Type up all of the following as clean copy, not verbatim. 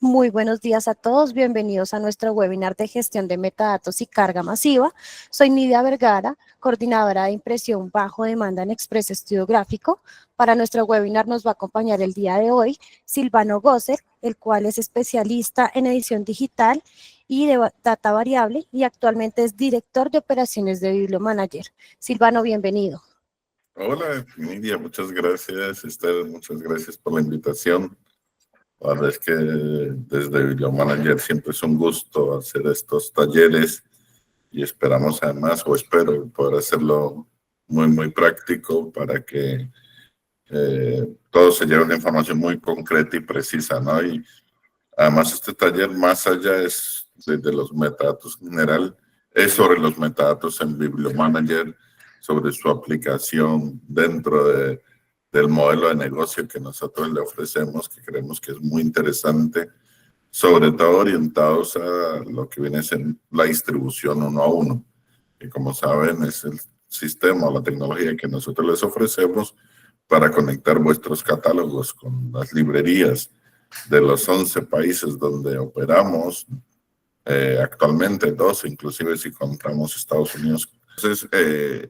Muy buenos días a todos, bienvenidos a nuestro webinar de gestión de metadatos y carga masiva. Soy Nidia Vergara, coordinadora de impresión bajo demanda en Express Estudio Gráfico. Para nuestro webinar nos va a acompañar el día de hoy Silvano Gosser, el cual es especialista en edición digital y de data variable y actualmente es director de operaciones de Bibliomanager. Silvano, bienvenido. Hola, Nidia, muchas gracias. Esther, muchas gracias por la invitación. La verdad es que desde Bibliomanager siempre es un gusto hacer estos talleres y esperamos además, o espero poder hacerlo muy práctico para que todos se lleven la información muy concreta y precisa, ¿no? Y además este taller, más allá es de los metadatos en general, es sobre los metadatos en Bibliomanager, sobre su aplicación dentro del modelo de negocio que nosotros le ofrecemos, que creemos que es muy interesante, sobre todo orientados a lo que viene a ser la distribución uno a uno, que como saben es el sistema o la tecnología que nosotros les ofrecemos para conectar vuestros catálogos con las librerías de los 11 países donde operamos, actualmente 12, inclusive si compramos Estados Unidos. Entonces,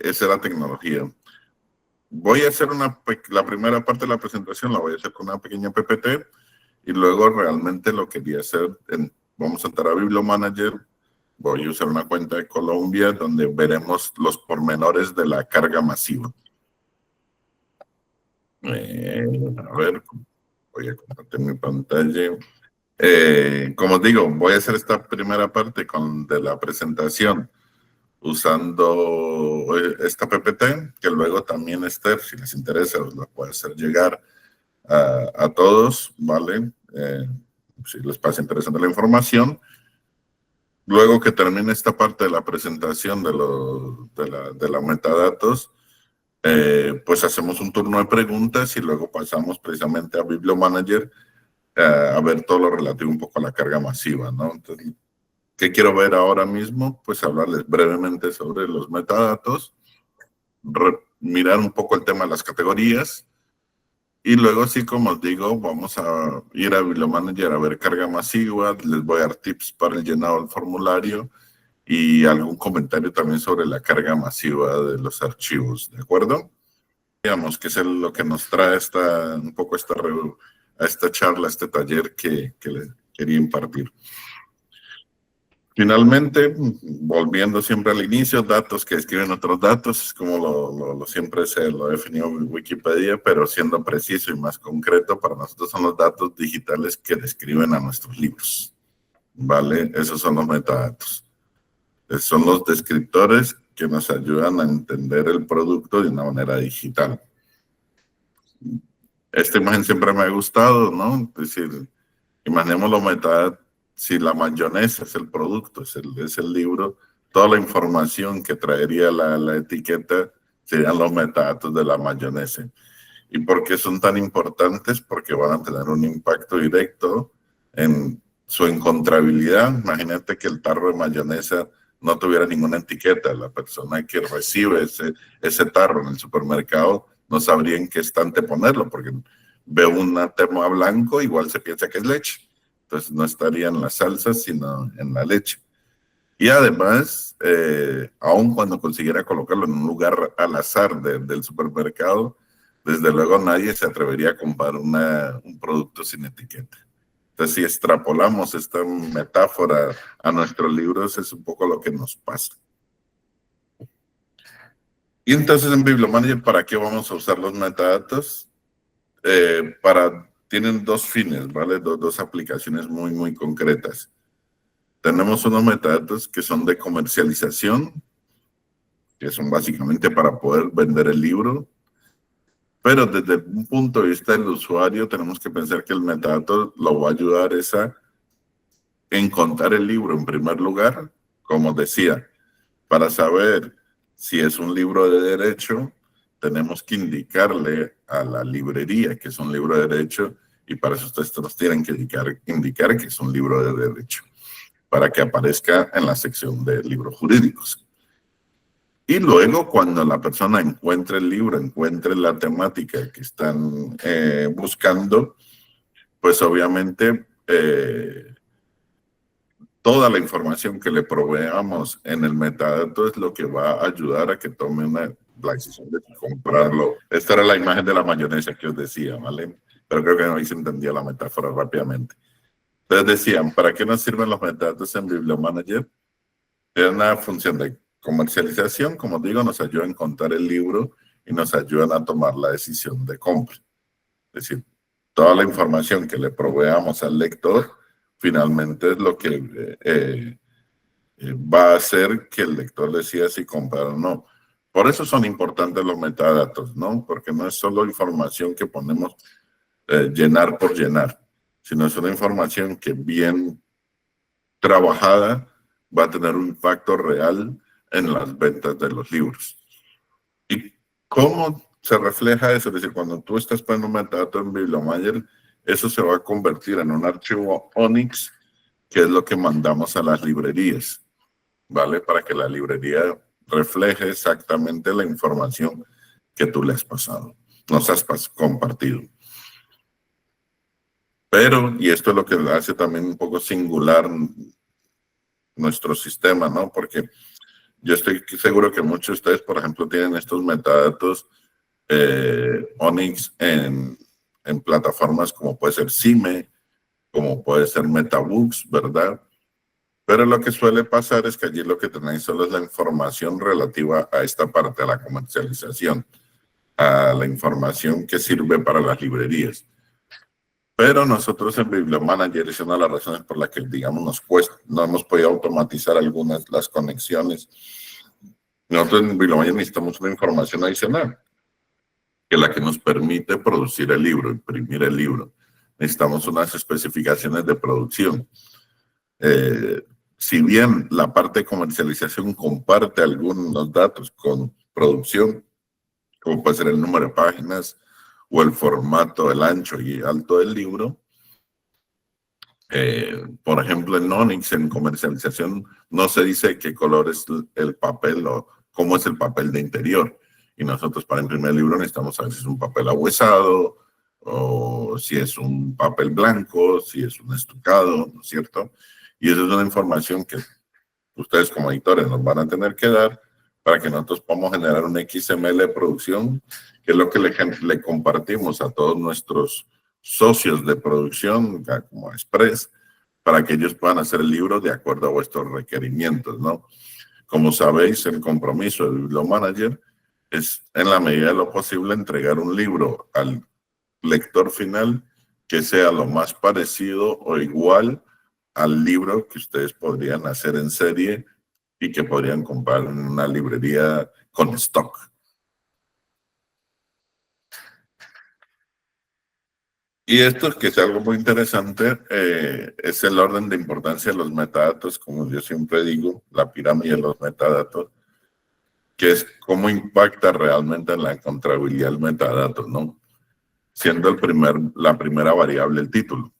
esa es la tecnología. Voy a hacer la primera parte de la presentación, la voy a hacer con una pequeña PPT y luego realmente lo quería hacer, vamos a entrar a Bibliomanager, voy a usar una cuenta de Colombia donde veremos los pormenores de la carga masiva. A ver, voy a compartir mi pantalla. Como digo, voy a hacer esta primera parte de la presentación usando esta PPT, que luego también Esther, si les interesa, os la puede hacer llegar a todos, ¿vale? Si les pasa interesante la información. Luego que termine esta parte de la presentación de la metadatos, pues hacemos un turno de preguntas y luego pasamos precisamente a Bibliomanager a ver todo lo relativo un poco a la carga masiva, ¿no? Entonces, ¿qué quiero ver ahora mismo? Pues hablarles brevemente sobre los metadatos, mirar un poco el tema de las categorías y luego, así como os digo, vamos a ir a Bibliomanager a ver carga masiva, les voy a dar tips para el llenado del formulario y algún comentario también sobre la carga masiva de los archivos, ¿de acuerdo? Digamos que es lo que nos trae un poco a esta charla, a este taller que les quería impartir. Finalmente, volviendo siempre al inicio, datos que escriben otros datos, es como siempre se lo definió Wikipedia, pero siendo preciso y más concreto, para nosotros son los datos digitales que describen a nuestros libros, ¿vale? Esos son los metadatos. Son los descriptores que nos ayudan a entender el producto de una manera digital. Esta imagen siempre me ha gustado, ¿no? Es decir, imaginemos los metadatos. Si la mayonesa es el producto, es el libro, toda la información que traería la etiqueta serían los metadatos de la mayonesa. ¿Y por qué son tan importantes? Porque van a tener un impacto directo en su encontrabilidad. Imagínate que el tarro de mayonesa no tuviera ninguna etiqueta. La persona que recibe ese tarro en el supermercado no sabría en qué estante ponerlo, porque ve un tema blanco, igual se piensa que es leche. Entonces no estaría en la salsa, sino en la leche. Y además, aun cuando consiguiera colocarlo en un lugar al azar del supermercado, desde luego nadie se atrevería a comprar un producto sin etiqueta. Entonces, si extrapolamos esta metáfora a nuestros libros, es un poco lo que nos pasa. Y entonces en Bibliomanager, ¿para qué vamos a usar los metadatos? Tienen dos fines, ¿vale? Dos aplicaciones muy concretas. Tenemos unos metadatos que son de comercialización, que son básicamente para poder vender el libro. Pero desde un punto de vista del usuario, tenemos que pensar que el metadato lo va a ayudar a encontrar el libro en primer lugar, como decía, para saber si es un libro de derecho, tenemos que indicarle a la librería que es un libro de derecho y para eso ustedes nos tienen que indicar que es un libro de derecho, para que aparezca en la sección de libros jurídicos. Y luego, cuando la persona encuentre el libro, encuentre la temática que están buscando, pues obviamente toda la información que le proveamos en el metadato es lo que va a ayudar a que tome la decisión de comprarlo. Esta era la imagen de la mayonesa que os decía, ¿vale? Pero creo que no se entendía la metáfora rápidamente. Entonces decían, ¿para qué nos sirven los metadatos en Bibliomanager? Es una función de comercialización, como digo, nos ayuda a encontrar el libro y nos ayudan a tomar la decisión de compra. Es decir, toda la información que le proveamos al lector finalmente es lo que va a hacer que el lector decida si comprar o no. Por eso son importantes los metadatos, ¿no? Porque no es solo información que ponemos llenar por llenar, sino es una información que bien trabajada va a tener un impacto real en las ventas de los libros. ¿Y cómo se refleja eso? Es decir, cuando tú estás poniendo un metadato en Bibliomanager, eso se va a convertir en un archivo ONIX, que es lo que mandamos a las librerías, ¿vale? Para que la librería refleje exactamente la información que tú le has pasado, nos has compartido. Pero, y esto es lo que hace también un poco singular nuestro sistema, ¿no? Porque yo estoy seguro que muchos de ustedes, por ejemplo, tienen estos metadatos ONIX en plataformas como puede ser Cime, como puede ser Metabooks, ¿verdad? Pero lo que suele pasar es que allí lo que tenéis solo es la información relativa a esta parte de la comercialización, a la información que sirve para las librerías. Pero nosotros en Bibliomanager es una de las razones por las que, digamos, nos cuesta, no hemos podido automatizar algunas las conexiones. Nosotros en Bibliomanager necesitamos una información adicional, que es la que nos permite producir el libro, imprimir el libro. Necesitamos unas especificaciones de producción. Si bien la parte de comercialización comparte algunos datos con producción, como puede ser el número de páginas o el formato, el ancho y alto del libro, por ejemplo, en Onyx, en comercialización, no se dice qué color es el papel o cómo es el papel de interior. Y nosotros para imprimir el libro necesitamos saber si es un papel ahuesado o si es un papel blanco, si es un estucado, ¿no es cierto? Y esa es una información que ustedes como editores nos van a tener que dar para que nosotros podamos generar un XML de producción, que es lo que le compartimos a todos nuestros socios de producción, como Express, para que ellos puedan hacer el libro de acuerdo a vuestros requerimientos, ¿no? Como sabéis, el compromiso del Bibliomanager es, en la medida de lo posible, entregar un libro al lector final que sea lo más parecido o igual al libro que ustedes podrían hacer en serie y que podrían comprar en una librería con stock. Y esto, que es algo muy interesante, es el orden de importancia de los metadatos, como yo siempre digo, la pirámide de los metadatos, que es cómo impacta realmente en la encontrabilidad del metadato, ¿no? Siendo la primera variable el título.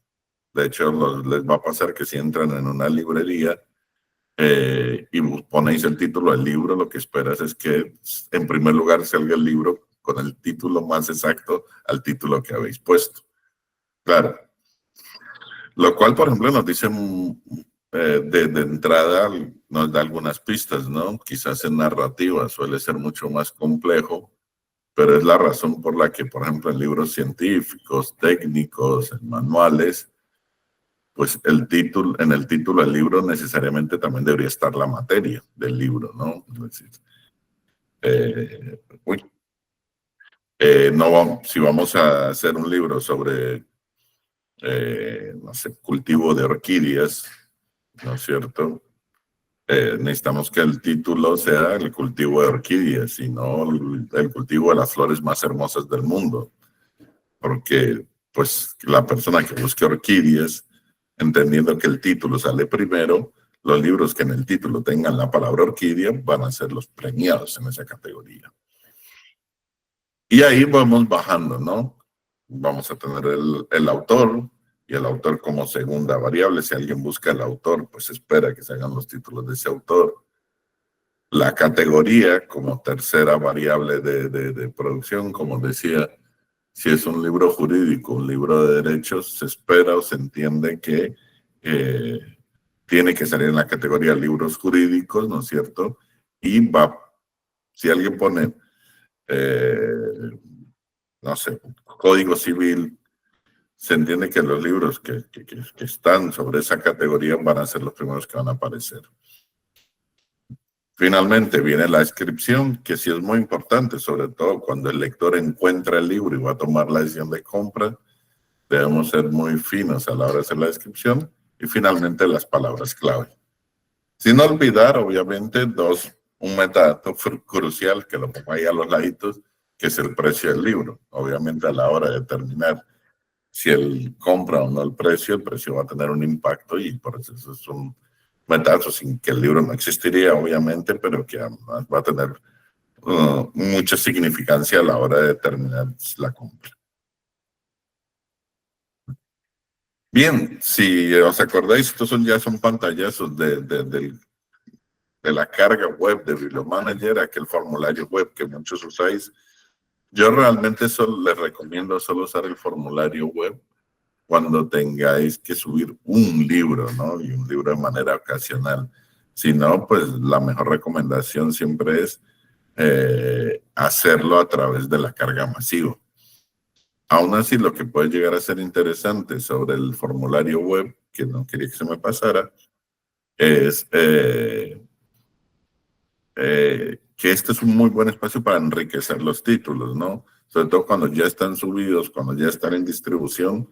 De hecho, les va a pasar que si entran en una librería y ponéis el título del libro, lo que esperas es que en primer lugar salga el libro con el título más exacto al título que habéis puesto. Claro. Lo cual, por ejemplo, nos dice de entrada, nos da algunas pistas, ¿no? Quizás en narrativa suele ser mucho más complejo, pero es la razón por la que, por ejemplo, en libros científicos, técnicos, en manuales, pues en el título del libro necesariamente también debería estar la materia del libro, ¿no? Es decir, si vamos a hacer un libro sobre, no sé, cultivo de orquídeas, ¿no es cierto? Necesitamos que el título sea el cultivo de orquídeas y no el cultivo de las flores más hermosas del mundo. Porque, pues, la persona que busque orquídeas, entendiendo que el título sale primero, los libros que en el título tengan la palabra orquídea van a ser los premiados en esa categoría. Y ahí vamos bajando, ¿no? Vamos a tener el autor y el autor como segunda variable. Si alguien busca el autor, pues espera que se hagan los títulos de ese autor. La categoría como tercera variable de producción, como decía, Si es un libro jurídico, un libro de derechos, se espera o se entiende que tiene que salir en la categoría libros jurídicos, ¿no es cierto? Y va, si alguien pone, no sé, Código Civil, se entiende que los libros que están sobre esa categoría van a ser los primeros que van a aparecer. Finalmente viene la descripción, que sí es muy importante, sobre todo cuando el lector encuentra el libro y va a tomar la decisión de compra. Debemos ser muy finos a la hora de hacer la descripción. Y finalmente las palabras clave. Sin olvidar, obviamente, un metadato crucial, que lo pongo ahí a los laditos, que es el precio del libro. Obviamente, a la hora de determinar si él compra o no el precio va a tener un impacto, y por eso es un metadato sin que el libro no existiría, obviamente, pero que además va a tener mucha significancia a la hora de determinar la compra. Bien, si os acordáis, estos ya son pantallazos de la carga web de Bibliomanager, aquel formulario web que muchos usáis. Yo realmente les recomiendo solo usar el formulario web cuando tengáis que subir un libro, ¿no? Y un libro de manera ocasional. Si no, pues la mejor recomendación siempre es hacerlo a través de la carga masiva. Aún así, lo que puede llegar a ser interesante sobre el formulario web, que no quería que se me pasara, es que este es un muy buen espacio para enriquecer los títulos, ¿no? Sobre todo cuando ya están subidos, cuando ya están en distribución,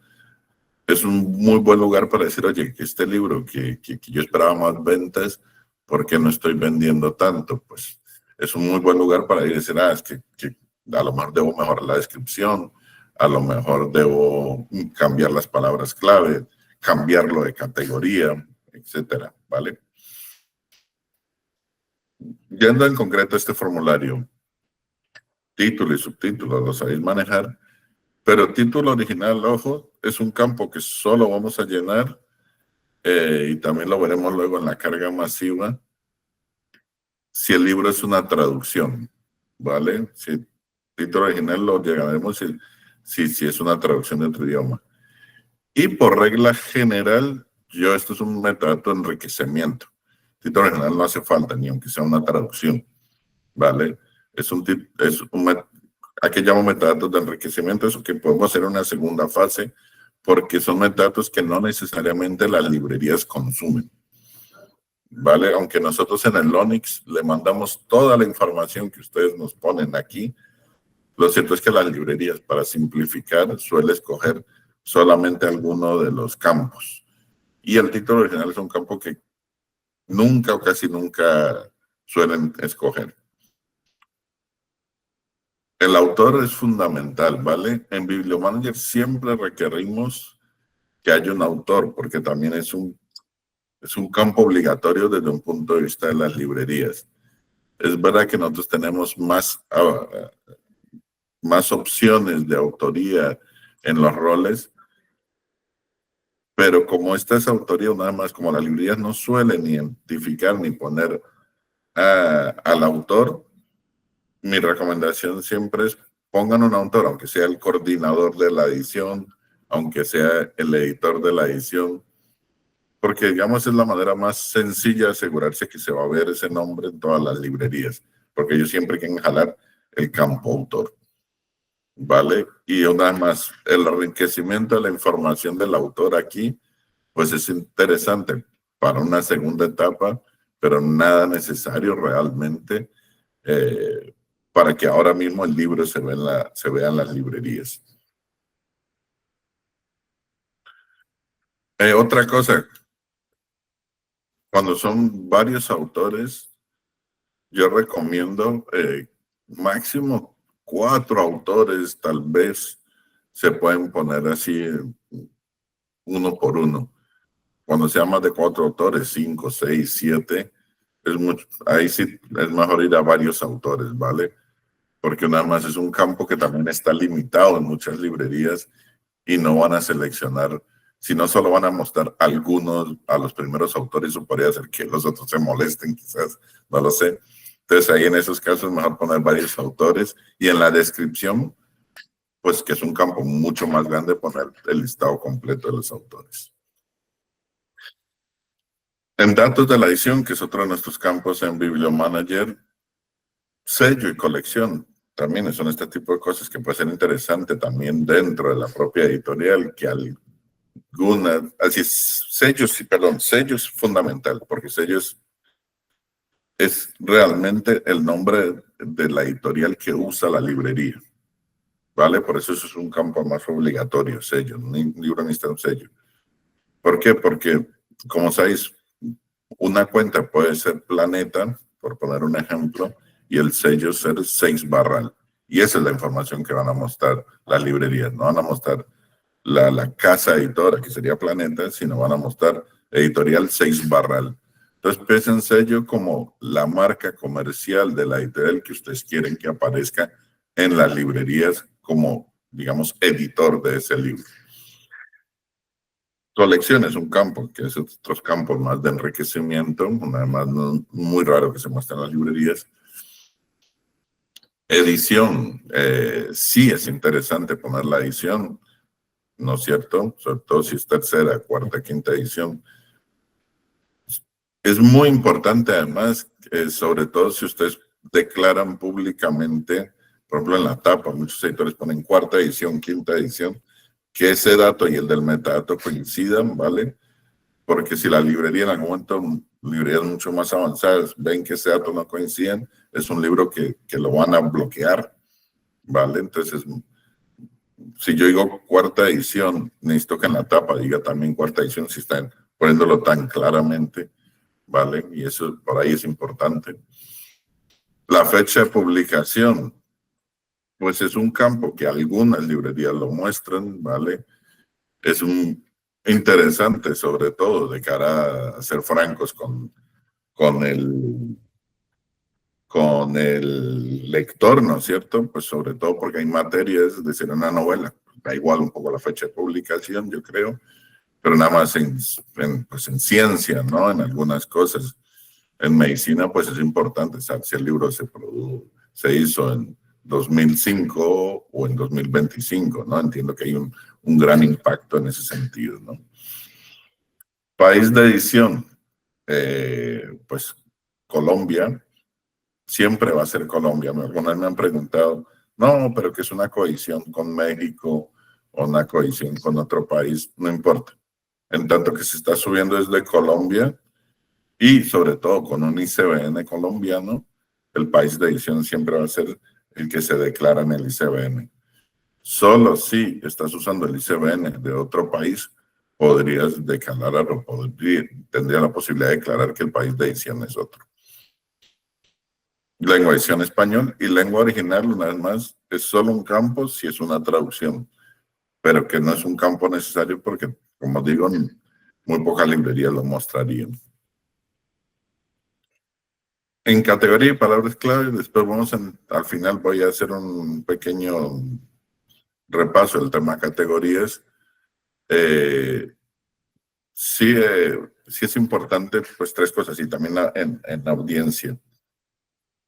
es un muy buen lugar para decir, oye, que este libro que yo esperaba más ventas, ¿por qué no estoy vendiendo tanto? Pues es un muy buen lugar para ir y decir, es que a lo mejor debo mejorar la descripción, a lo mejor debo cambiar las palabras clave, cambiarlo de categoría, etcétera, ¿vale? Yendo en concreto a este formulario, título y subtítulo lo sabéis manejar, pero título original, ojo, es un campo que solo vamos a llenar, y también lo veremos luego en la carga masiva, si el libro es una traducción, ¿vale? Si el título original lo llegaremos si es una traducción de otro idioma. Y por regla general, esto es un metadato de enriquecimiento. Título original no hace falta, ni aunque sea una traducción, ¿vale? Aquí llamo metadatos de enriquecimiento, eso que podemos hacer una segunda fase, porque son metadatos que no necesariamente las librerías consumen, ¿vale? Aunque nosotros en el Onix le mandamos toda la información que ustedes nos ponen aquí, lo cierto es que las librerías, para simplificar, suele escoger solamente alguno de los campos. Y el título original es un campo que nunca o casi nunca suelen escoger. El autor es fundamental, ¿vale? En Bibliomanager siempre requerimos que haya un autor, porque también es un campo obligatorio desde un punto de vista de las librerías. Es verdad que nosotros tenemos más opciones de autoría en los roles, pero como esta es autoría, nada más, como las librerías no suelen identificar ni poner al autor, mi recomendación siempre es pongan un autor, aunque sea el coordinador de la edición, aunque sea el editor de la edición, porque digamos es la manera más sencilla de asegurarse que se va a ver ese nombre en todas las librerías, porque ellos siempre quieren jalar el campo autor, ¿vale? Y una vez más, el enriquecimiento de la información del autor aquí, pues es interesante para una segunda etapa, pero nada necesario realmente para que ahora mismo el libro se vea en las librerías. Otra cosa, cuando son varios autores, yo recomiendo máximo 4 autores, tal vez se pueden poner así uno por uno. Cuando sea más de 4 autores, 5, 6, 7, ahí sí es mejor ir a varios autores, ¿vale? Porque nada más es un campo que también está limitado en muchas librerías y no van a seleccionar, sino solo van a mostrar algunos a los primeros autores, o podría ser que los otros se molesten quizás, no lo sé. Entonces ahí en esos casos es mejor poner varios autores, y en la descripción pues que es un campo mucho más grande poner el listado completo de los autores. En datos de la edición, que es otro de nuestros campos en Bibliomanager, sello y colección. También son este tipo de cosas que puede ser interesante también dentro de la propia editorial, que alguna, así sellos, perdón, sellos es fundamental, porque sellos es realmente el nombre de la editorial que usa la librería, ¿vale? Por eso es un campo más obligatorio, sello, un libro necesita un sello. ¿Por qué? Porque, como sabéis, una cuenta puede ser Planeta, por poner un ejemplo, y el sello ser 6 Barral. Y esa es la información que van a mostrar las librerías. No van a mostrar la casa editora, que sería Planeta, sino van a mostrar editorial 6 Barral. Entonces, piensen sello como la marca comercial de la editorial que ustedes quieren que aparezca en las librerías como, digamos, editor de ese libro. Colección es un campo, que es otros campos más de enriquecimiento, además no, muy raro que se muestren en las librerías. Edición, sí es interesante poner la edición, ¿no es cierto? Sobre todo si es tercera, cuarta, quinta edición. Es muy importante además, sobre todo si ustedes declaran públicamente, por ejemplo en la tapa, muchos editores ponen cuarta edición, quinta edición, que ese dato y el del metadato coincidan, ¿vale? Porque si la librería en algún momento, librerías mucho más avanzadas, ven que ese dato no coincide, es un libro que lo van a bloquear, ¿vale? Entonces, si yo digo cuarta edición, necesito que en la tapa diga también cuarta edición, si están poniéndolo tan claramente, ¿vale? Y eso por ahí es importante. La fecha de publicación, pues es un campo que algunas librerías lo muestran, ¿vale? Es un interesante, sobre todo, de cara a ser francos con el lector, ¿no es cierto? Pues sobre todo porque hay materias, es decir, una novela, da igual un poco la fecha de publicación, yo creo, pero nada más pues en ciencia, ¿no? En algunas cosas. En medicina, pues es importante saber si el libro se hizo en 2005 o en 2025, ¿no? Entiendo que hay un gran impacto en ese sentido, ¿no? País de edición, pues Colombia, siempre va a ser Colombia. Algunas me han preguntado, no, pero que es una coedición con México o una coedición con otro país, no importa. En tanto que se está subiendo desde Colombia y sobre todo con un ICBN colombiano, el país de edición siempre va a ser el que se declara en el ICBN. Solo si estás usando el ICBN de otro país, podrías declarar o tendría la posibilidad de declarar que el país de edición es otro. Lengua de edición español y lengua original, una vez más, es solo un campo si es una traducción, pero que no es un campo necesario porque, como digo, muy pocas librerías lo mostrarían. En categoría y palabras clave, después al final voy a hacer un pequeño repaso del tema categorías. Sí es importante, pues 3 cosas y también en audiencia.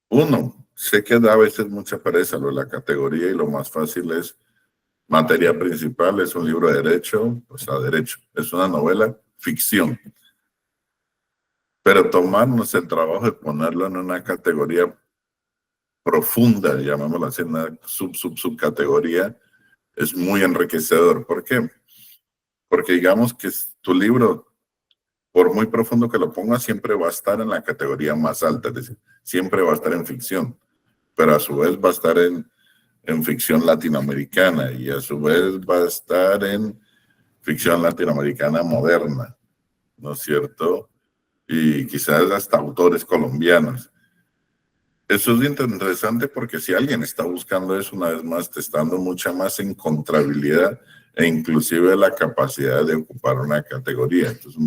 Uno, sé que da a veces mucha pereza lo de la categoría y lo más fácil es materia principal, es un libro de derecho, o sea, derecho, es una novela, ficción. Pero tomarnos el trabajo de ponerlo en una categoría profunda, llamémoslo así, una subcategoría, es muy enriquecedor. ¿Por qué? Porque digamos que tu libro, por muy profundo que lo pongas, siempre va a estar en la categoría más alta, es decir, siempre va a estar en ficción, pero a su vez va a estar en ficción latinoamericana y a su vez va a estar en ficción latinoamericana moderna, ¿no es cierto? Y quizás hasta autores colombianos. Eso es interesante porque si alguien está buscando eso, una vez más, te está dando mucha más encontrabilidad e inclusive la capacidad de ocupar una categoría. Entonces,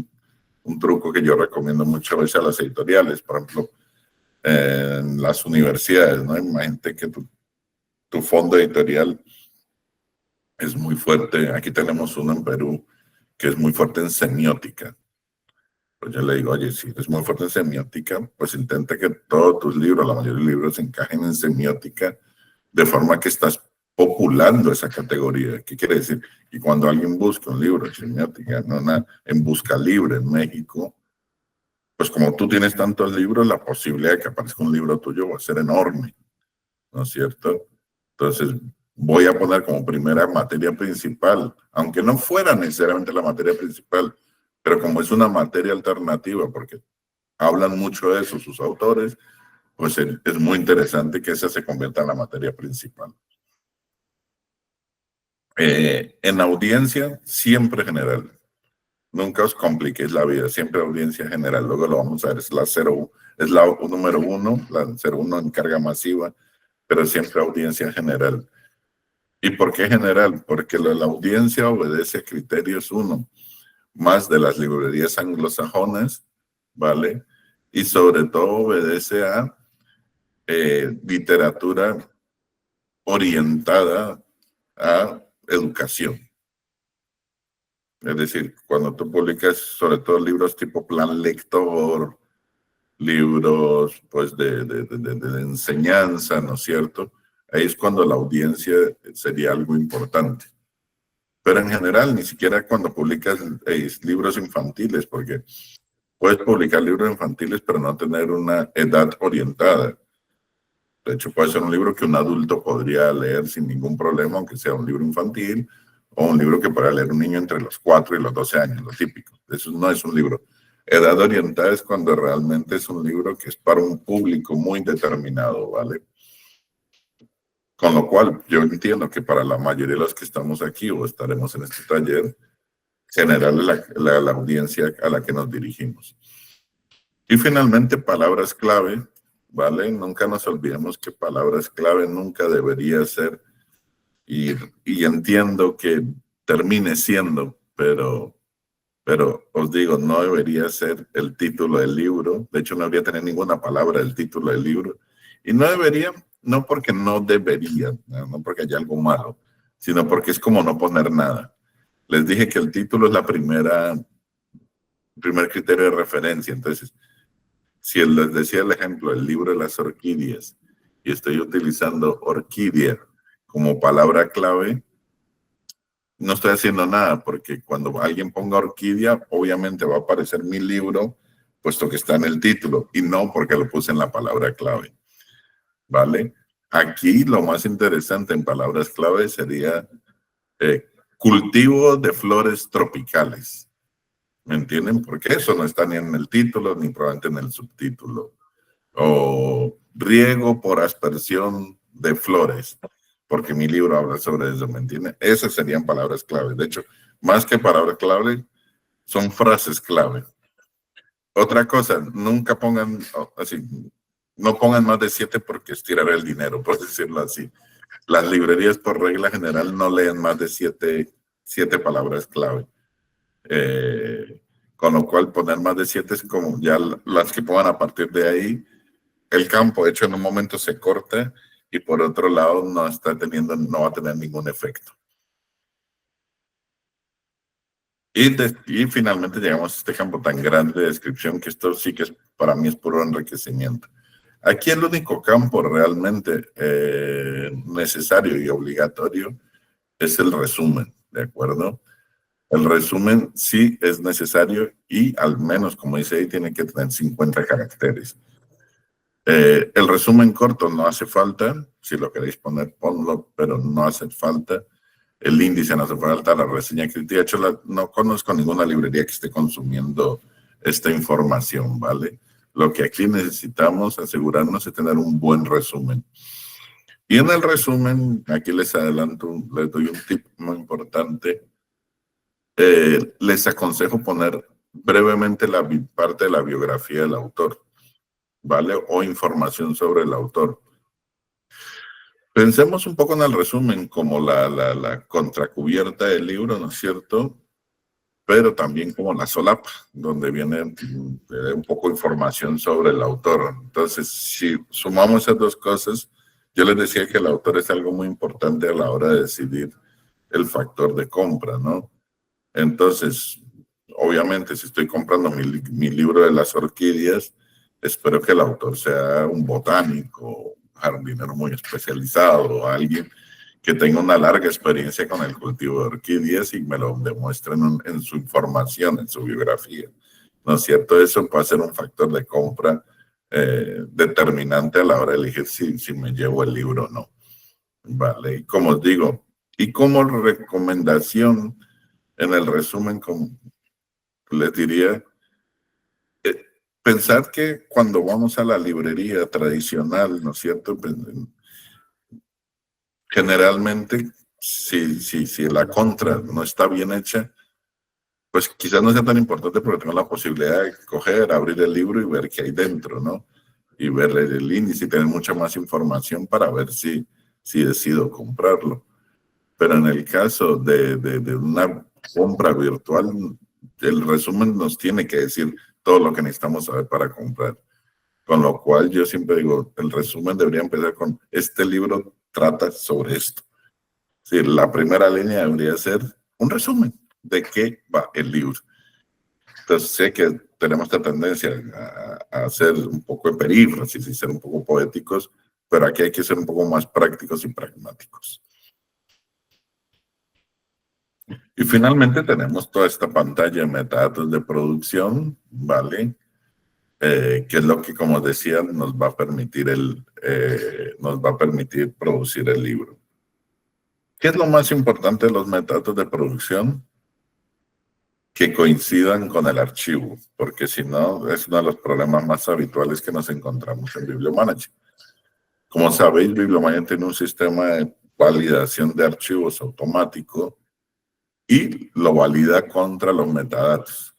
un truco que yo recomiendo muchas veces a las editoriales, por ejemplo, en las universidades, ¿no? Imagínate que tu fondo editorial es muy fuerte. Aquí tenemos uno en Perú que es muy fuerte en semiótica. Pues yo le digo, oye, si eres muy fuerte en semiótica, pues intenta que todos tus libros, la mayoría de los libros, encajen en semiótica, de forma que estás populando esa categoría. ¿Qué quiere decir? Que cuando alguien busca un libro de semiótica en Busca Libre en México, pues como tú tienes tantos libros, la posibilidad de que aparezca un libro tuyo va a ser enorme, ¿no es cierto? Entonces, voy a poner como primera materia principal, aunque no fuera necesariamente la materia principal, pero como es una materia alternativa, porque hablan mucho de eso sus autores, pues es muy interesante que esa se convierta en la materia principal. En audiencia, siempre general. Nunca os compliquéis la vida, siempre audiencia general. Luego lo vamos a ver, es la número 1, la 01 en carga masiva, pero siempre audiencia general. ¿Y por qué general? Porque la audiencia obedece a criterios, uno, más de las librerías anglosajonas, ¿vale? Y sobre todo obedece a literatura orientada a educación. Es decir, cuando tú publicas sobre todo libros tipo plan lector, libros pues de enseñanza, ¿no es cierto? Ahí es cuando la audiencia sería algo importante. Pero en general, ni siquiera cuando publicas libros infantiles, porque puedes publicar libros infantiles pero no tener una edad orientada. De hecho, puede ser un libro que un adulto podría leer sin ningún problema, aunque sea un libro infantil, o un libro que pueda leer un niño entre los 4 y los 12 años, lo típico. Eso no es un libro. Edad orientada es cuando realmente es un libro que es para un público muy determinado, ¿vale? Con lo cual, yo entiendo que para la mayoría de los que estamos aquí o estaremos en este taller, general la audiencia a la que nos dirigimos. Y finalmente, palabras clave, ¿vale? Nunca nos olvidemos que palabras clave nunca debería ser, y entiendo que termine siendo, pero os digo, no debería ser el título del libro. De hecho, no debería tener ninguna palabra del título del libro. Y no debería, no porque no debería, no porque haya algo malo, sino porque es como no poner nada. Les dije que el título es el primer criterio de referencia. Entonces, si les decía el ejemplo, el libro de las orquídeas, y estoy utilizando orquídea como palabra clave, no estoy haciendo nada, porque cuando alguien ponga orquídea, obviamente va a aparecer mi libro, puesto que está en el título, y no porque lo puse en la palabra clave, ¿vale? Aquí lo más interesante en palabras clave sería cultivo de flores tropicales, ¿me entienden? Porque eso no está ni en el título, ni probablemente en el subtítulo. O riego por aspersión de flores, porque mi libro habla sobre eso, ¿me entienden? Esas serían palabras clave. De hecho, más que palabras clave, son frases clave. Otra cosa, nunca pongan, así, no pongan más de 7 porque estiraré el dinero, por decirlo así. Las librerías, por regla general, no leen más de 7 palabras clave. Con lo cual, poner más de 7 es como ya las que pongan a partir de ahí. El campo, de hecho, en un momento se corta y por otro lado no va a tener ningún efecto. Y finalmente llegamos a este campo tan grande de descripción que esto sí que para mí es puro enriquecimiento. Aquí el único campo realmente necesario y obligatorio es el resumen, ¿de acuerdo? El resumen sí es necesario y al menos, como dice ahí, tiene que tener 50 caracteres. El resumen corto no hace falta, si lo queréis poner, ponlo, pero no hace falta. El índice no hace falta, la reseña crítica. De hecho, no conozco ninguna librería que esté consumiendo esta información, ¿vale? Lo que aquí necesitamos asegurarnos de tener un buen resumen. Y en el resumen, aquí les adelanto, les doy un tip muy importante. Les aconsejo poner brevemente la parte de la biografía del autor, ¿vale? O información sobre el autor. Pensemos un poco en el resumen como la contracubierta del libro, ¿no es cierto? Pero también como la solapa, donde viene un poco de información sobre el autor. Entonces, si sumamos esas dos cosas, yo les decía que el autor es algo muy importante a la hora de decidir el factor de compra, ¿no? Entonces, obviamente, si estoy comprando mi libro de las orquídeas, espero que el autor sea un botánico, un jardinero muy especializado, alguien que tenga una larga experiencia con el cultivo de orquídeas y me lo demuestren en su información, en su biografía. ¿No es cierto? Eso puede ser un factor de compra determinante a la hora de elegir si me llevo el libro o no. Vale, y como os digo, y como recomendación, en el resumen, como les diría, pensar que cuando vamos a la librería tradicional, ¿no es cierto? Generalmente, si la contra no está bien hecha, pues quizás no sea tan importante porque tengo la posibilidad de coger, abrir el libro y ver qué hay dentro, ¿no? Y ver el índice y tener mucha más información para ver si decido comprarlo. Pero en el caso de una compra virtual, el resumen nos tiene que decir todo lo que necesitamos saber para comprar. Con lo cual yo siempre digo, el resumen debería empezar con, este libro trata sobre esto. Es decir, la primera línea debería ser un resumen de qué va el libro. Entonces sé que tenemos esta tendencia a ser un poco de perífrasis y ser un poco poéticos, pero aquí hay que ser un poco más prácticos y pragmáticos. Y finalmente tenemos toda esta pantalla de metadatos de producción, ¿vale? Que es lo que, como decía, nos va a permitir producir el libro. ¿Qué es lo más importante de los metadatos de producción? Que coincidan con el archivo, porque si no, es uno de los problemas más habituales que nos encontramos en Bibliomanager. Como sabéis, Bibliomanager tiene un sistema de validación de archivos automático y lo valida contra los metadatos.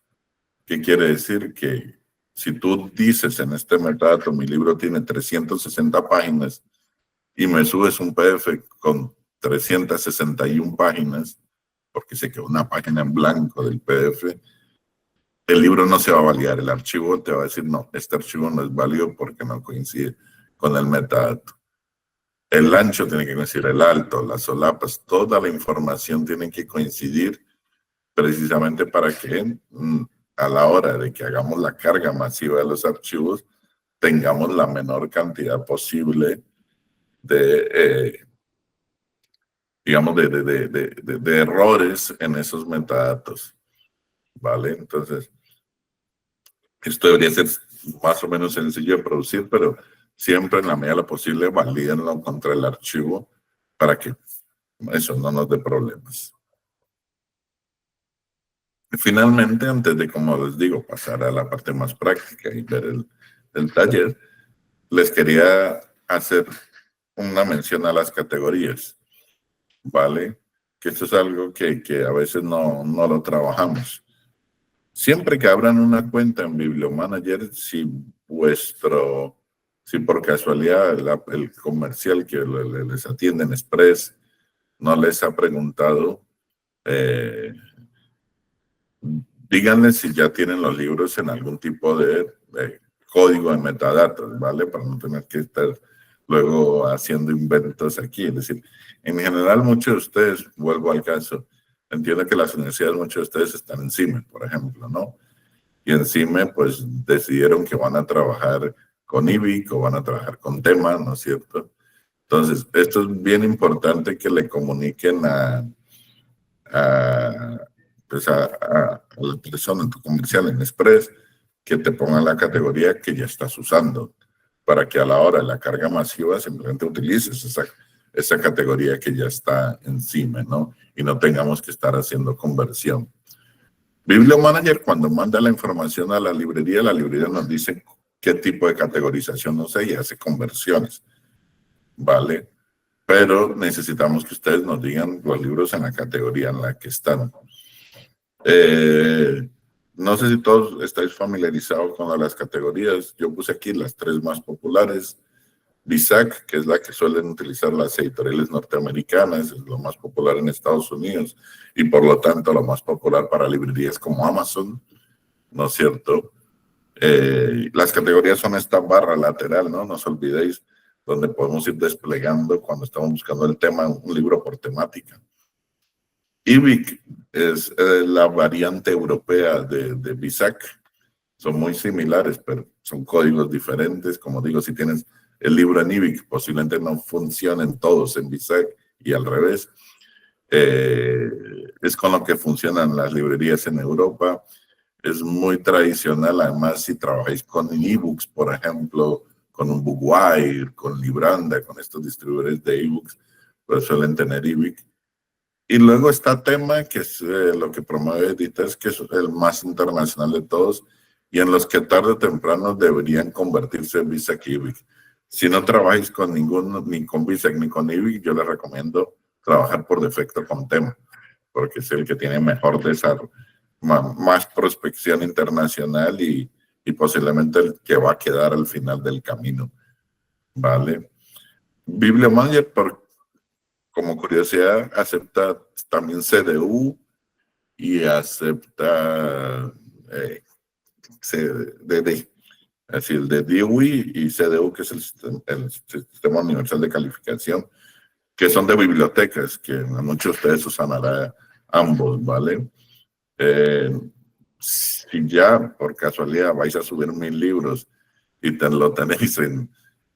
¿Qué quiere decir? Que si tú dices en este metadato, mi libro tiene 360 páginas y me subes un PDF con 361 páginas, porque se quedó una página en blanco del PDF, el libro no se va a validar. El archivo te va a decir, no, este archivo no es válido porque no coincide con el metadato. El ancho tiene que coincidir, el alto, las solapas, toda la información tiene que coincidir precisamente para que a la hora de que hagamos la carga masiva de los archivos, tengamos la menor cantidad posible de, digamos, de errores en esos metadatos, ¿vale? Entonces, esto debería ser más o menos sencillo de producir, pero siempre en la medida de lo posible valídenlo contra el archivo para que eso no nos dé problemas. Finalmente, antes de, como les digo, pasar a la parte más práctica y ver el taller, les quería hacer una mención a las categorías, ¿vale? Que esto es algo que a veces no lo trabajamos. Siempre que abran una cuenta en Bibliomanager, si por casualidad el comercial que les atiende en Express no les ha preguntado, díganle si ya tienen los libros en algún tipo de código de metadatos, ¿vale? Para no tener que estar luego haciendo inventos aquí. Es decir, en general muchos de ustedes, vuelvo al caso, entiendo que las universidades, muchos de ustedes están en CIME, por ejemplo, ¿no? Y en CIME, pues, decidieron que van a trabajar con IBIC o van a trabajar con tema, ¿no es cierto? Entonces, esto es bien importante que le comuniquen a la persona en tu comercial, en Express, que te pongan la categoría que ya estás usando, para que a la hora de la carga masiva simplemente utilices esa categoría que ya está encima, ¿no? Y no tengamos que estar haciendo conversión. Bibliomanager, cuando manda la información a la librería nos dice qué tipo de categorización usa y hace conversiones, ¿vale? Pero necesitamos que ustedes nos digan los libros en la categoría en la que están. No sé si todos estáis familiarizados con las categorías. Yo puse aquí las 3 más populares. BISAC, que es la que suelen utilizar las editoriales norteamericanas, es lo más popular en Estados Unidos y por lo tanto lo más popular para librerías como Amazon, ¿no es cierto? Las categorías son esta barra lateral, ¿no? No os olvidéis, donde podemos ir desplegando cuando estamos buscando el tema, un libro por temática. IBIC es la variante europea de BISAC. Son muy similares, pero son códigos diferentes. Como digo, si tienes el libro en IBIC, posiblemente no funcionen todos en BISAC y al revés. Es con lo que funcionan las librerías en Europa. Es muy tradicional, además, si trabajáis con ebooks, por ejemplo, con un Bookwire, con Libranda, con estos distribuidores de ebooks, pues suelen tener ebook. Y luego está Tema, que es lo que promueve Editors, que es el más internacional de todos, y en los que tarde o temprano deberían convertirse en Visac y ebook. Si no trabajáis con ninguno, ni con Visac ni con ebook, yo les recomiendo trabajar por defecto con Tema, porque es el que tiene mejor desarrollo, más prospección internacional y posiblemente el que va a quedar al final del camino, ¿vale? Bibliomanager, como curiosidad, acepta también CDU y acepta CDD, es decir, de DOI y CDU, que es el Sistema Universal de Calificación, que son de bibliotecas, que muchos de ustedes usan ambos, ¿vale? Si ya por casualidad vais a subir 1000 libros y lo tenéis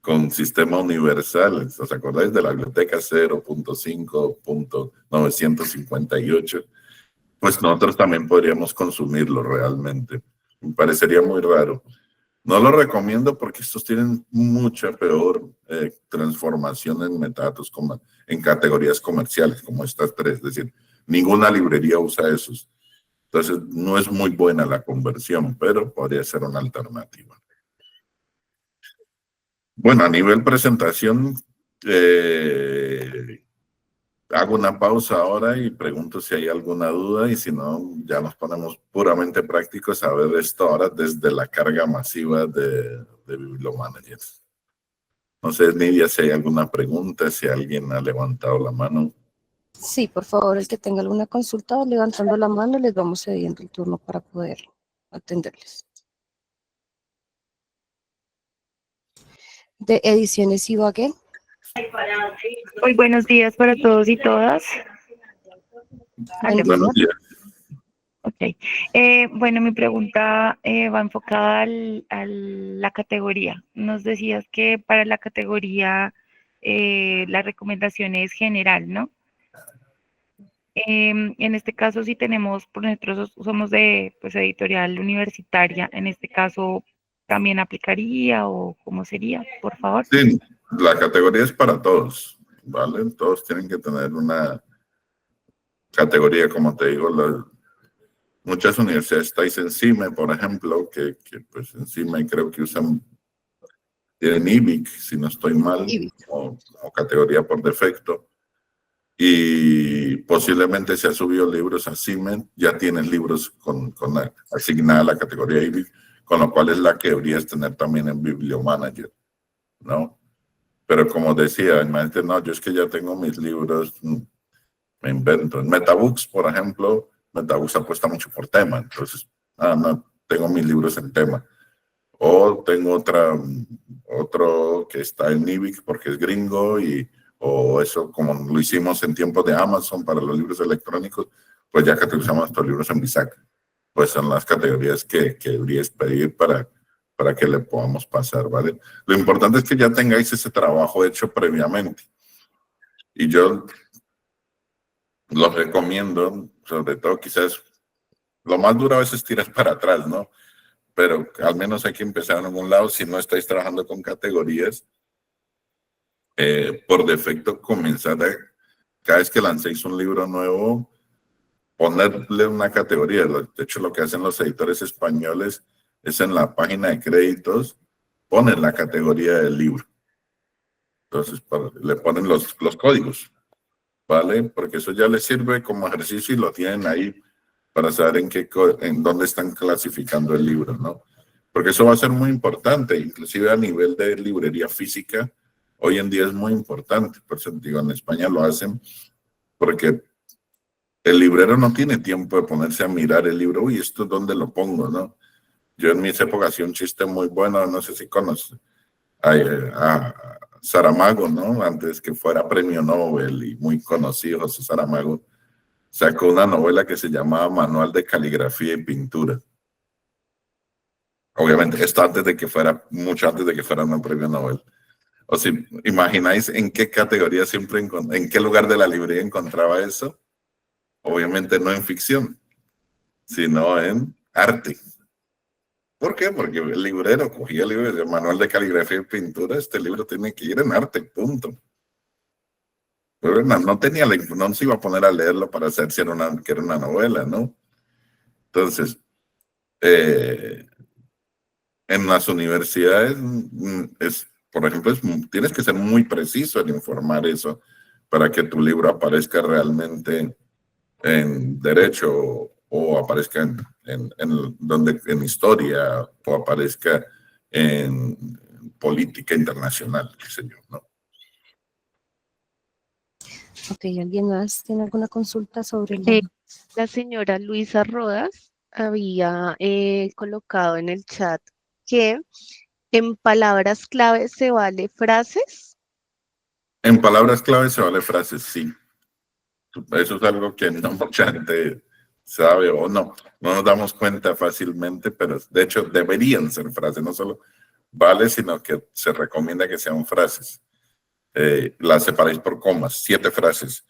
con sistema universal, ¿os acordáis de la biblioteca 0.5.958? Pues nosotros también podríamos consumirlo realmente. Me parecería muy raro. No lo recomiendo porque estos tienen mucha peor transformación en metadatos, en categorías comerciales, como estas tres. Es decir, ninguna librería usa esos. Entonces, no es muy buena la conversión, pero podría ser una alternativa. Bueno, a nivel presentación, hago una pausa ahora y pregunto si hay alguna duda, y si no, ya nos ponemos puramente prácticos a ver esto ahora desde la carga masiva de Bibliomanagers. No sé, Nidia, si hay alguna pregunta, si alguien ha levantado la mano. Sí, por favor, el que tenga alguna consulta, levantando la mano, les vamos cediendo el turno para poder atenderles. De Ediciones Ibagué. Muy buenos días para todos y todas. Buenos días. Ok. Bueno, mi pregunta va enfocada a la categoría. Nos decías que para la categoría la recomendación es general, ¿no? En este caso, si tenemos, por nosotros somos de pues, editorial universitaria, en este caso, ¿también aplicaría o cómo sería, por favor? Sí, la categoría es para todos, ¿vale? Todos tienen que tener una categoría, como te digo. Muchas universidades estáis en CIME, por ejemplo, que pues en CIME creo que tienen IBIC, si no estoy mal, o categoría por defecto. Y posiblemente si has subido libros a CIME, ya tienes libros asignada la categoría IBIC, con lo cual es la que deberías tener también en Bibliomanager, ¿no? Pero como decía, imagínate, no, yo es que ya tengo mis libros, me invento. En Metabooks, por ejemplo, Metabooks apuesta mucho por tema, entonces, no, tengo mis libros en tema. O tengo otro que está en Nibic porque es gringo, o eso, como lo hicimos en tiempos de Amazon para los libros electrónicos, pues ya categorizamos estos libros en Bisac. Pues son las categorías que deberías pedir para que le podamos pasar, ¿vale? Lo importante es que ya tengáis ese trabajo hecho previamente. Y yo los recomiendo, sobre todo quizás, lo más duro a veces tiras para atrás, ¿no? Pero al menos hay que empezar en algún lado. Si no estáis trabajando con categorías, por defecto comenzar cada vez que lancéis un libro nuevo, ponerle una categoría. De hecho, lo que hacen los editores españoles es en la página de créditos, ponen la categoría del libro. Entonces, le ponen los códigos, ¿vale? Porque eso ya les sirve como ejercicio y lo tienen ahí para saber en dónde están clasificando el libro, ¿no? Porque eso va a ser muy importante, inclusive a nivel de librería física, hoy en día es muy importante. Por eso digo, en España lo hacen porque el librero no tiene tiempo de ponerse a mirar el libro. Uy, ¿esto dónde lo pongo, no? Yo en mis épocas hacía un chiste muy bueno, no sé si conoces a Saramago, ¿no? Antes que fuera premio Nobel y muy conocido, José Saramago sacó una novela que se llamaba Manual de Caligrafía y Pintura. Obviamente, esto mucho antes de que fuera un premio Nobel. O si imagináis en qué categoría siempre, en qué lugar de la librería encontraba eso, obviamente no en ficción, sino en arte. ¿Por qué? Porque el librero cogía el libro de manual de caligrafía y pintura, este libro tiene que ir en arte, punto. Pero no tenía no se iba a poner a leerlo para hacer si era que era una novela, ¿no? Entonces, en las universidades, por ejemplo, tienes que ser muy preciso en informar eso para que tu libro aparezca realmente en derecho o aparezca en historia o aparezca en política internacional, qué sé yo, ¿no? Ok, ¿alguien más tiene alguna consulta sobre el... La señora Luisa Rodas había colocado en el chat que en palabras clave se vale frases. En palabras clave se vale frases, sí. Eso es algo que no mucha gente sabe o no nos damos cuenta fácilmente, pero de hecho deberían ser frases, no solo vale, sino que se recomienda que sean frases. Las separáis por comas, 7 frases.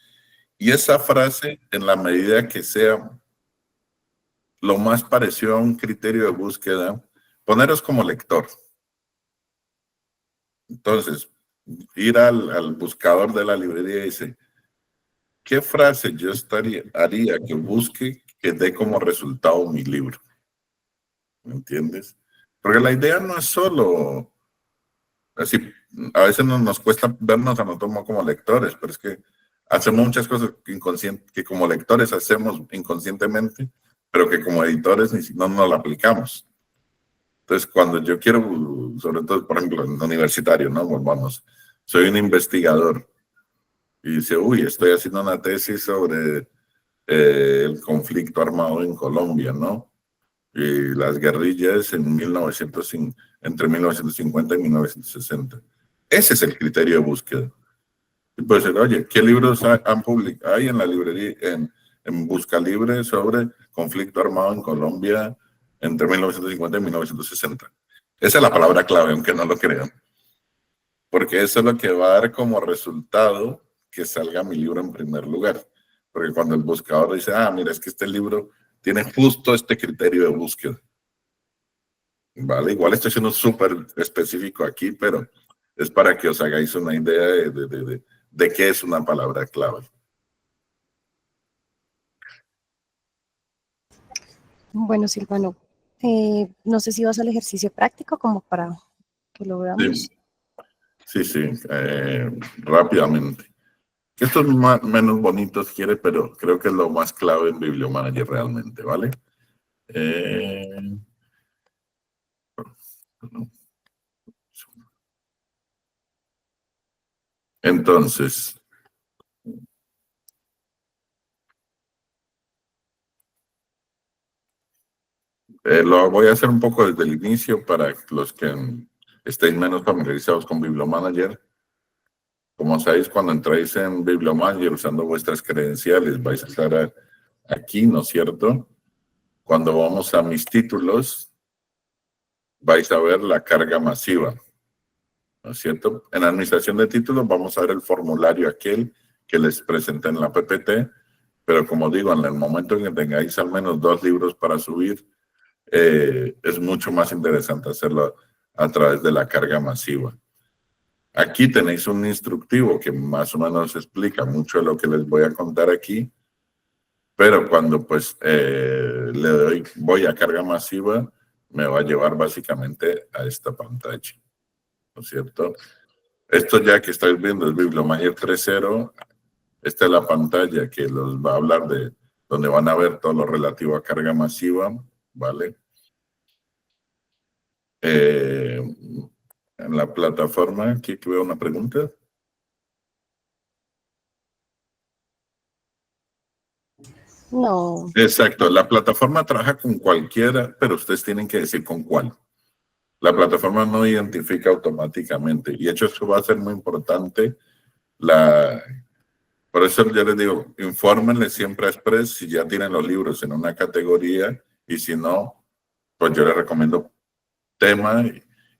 Y esa frase, en la medida que sea lo más parecido a un criterio de búsqueda, poneros como lector. Entonces, ir al buscador de la librería y dice, ¿qué frase yo haría que busque que dé como resultado mi libro? ¿Me entiendes? Porque la idea no es solo, así, a veces nos cuesta vernos a nosotros como lectores, pero es que hacemos muchas cosas que como lectores hacemos inconscientemente, pero que como editores no nos la aplicamos. Entonces, cuando yo quiero, sobre todo, por ejemplo, en universitario, ¿no? Vamos, soy un investigador y dice, uy, estoy haciendo una tesis sobre el conflicto armado en Colombia, ¿no? Y las guerrillas entre 1950 y 1960. Ese es el criterio de búsqueda. Y puede ser, oye, ¿qué libros han publicado? Hay en la librería, en Busca Libre sobre conflicto armado en Colombia entre 1950 y 1960. Esa es la palabra clave, aunque no lo crean. Porque eso es lo que va a dar como resultado que salga mi libro en primer lugar. Porque cuando el buscador dice, mira, es que este libro tiene justo este criterio de búsqueda. Vale, igual estoy siendo súper específico aquí, pero es para que os hagáis una idea de qué es una palabra clave. Bueno, Silvano, no sé si vas al ejercicio práctico como para que lo veamos. Sí, rápidamente. Esto es menos bonito si quiere, pero creo que es lo más clave en Bibliomanager realmente, ¿vale? Entonces, lo voy a hacer un poco desde el inicio para los que estéis menos familiarizados con Bibliomanager. Como sabéis, cuando entráis en Bibliomanager usando vuestras credenciales, vais a estar aquí, ¿no es cierto? Cuando vamos a mis títulos, vais a ver la carga masiva, ¿no es cierto? En administración de títulos vamos a ver el formulario aquel que les presenté en la PPT, pero como digo, en el momento en que tengáis al menos 2 libros para subir, es mucho más interesante hacerlo a través de la carga masiva. Aquí tenéis un instructivo que más o menos explica mucho de lo que les voy a contar aquí, pero cuando pues voy a carga masiva, me va a llevar básicamente a esta pantalla, ¿no es cierto? Esto ya que estáis viendo es Bibliomanager 3.0. Esta es la pantalla que los va a hablar de donde van a ver todo lo relativo a carga masiva, ¿vale? En la plataforma, aquí veo una pregunta. No. Exacto, la plataforma trabaja con cualquiera, pero ustedes tienen que decir con cuál. La plataforma no identifica automáticamente y de hecho eso va a ser muy importante. Por eso yo les digo, infórmenle siempre a Express si ya tienen los libros en una categoría y si no, pues yo les recomiendo tema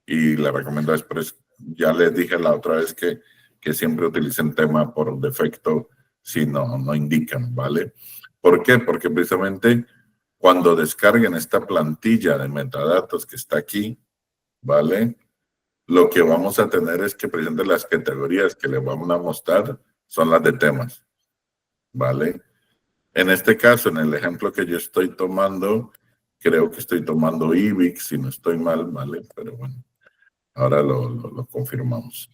y le recomiendo a Express ya les dije la otra vez que siempre utilicen tema por defecto si no indican, ¿vale? ¿Por qué? Porque precisamente cuando descarguen esta plantilla de metadatos que está aquí, ¿vale? Lo que vamos a tener es que precisamente las categorías que les vamos a mostrar son las de temas, ¿vale? En este caso, en el ejemplo que yo estoy tomando, creo que estoy tomando IBIC, si no estoy mal, ¿vale? Pero bueno, ahora lo confirmamos.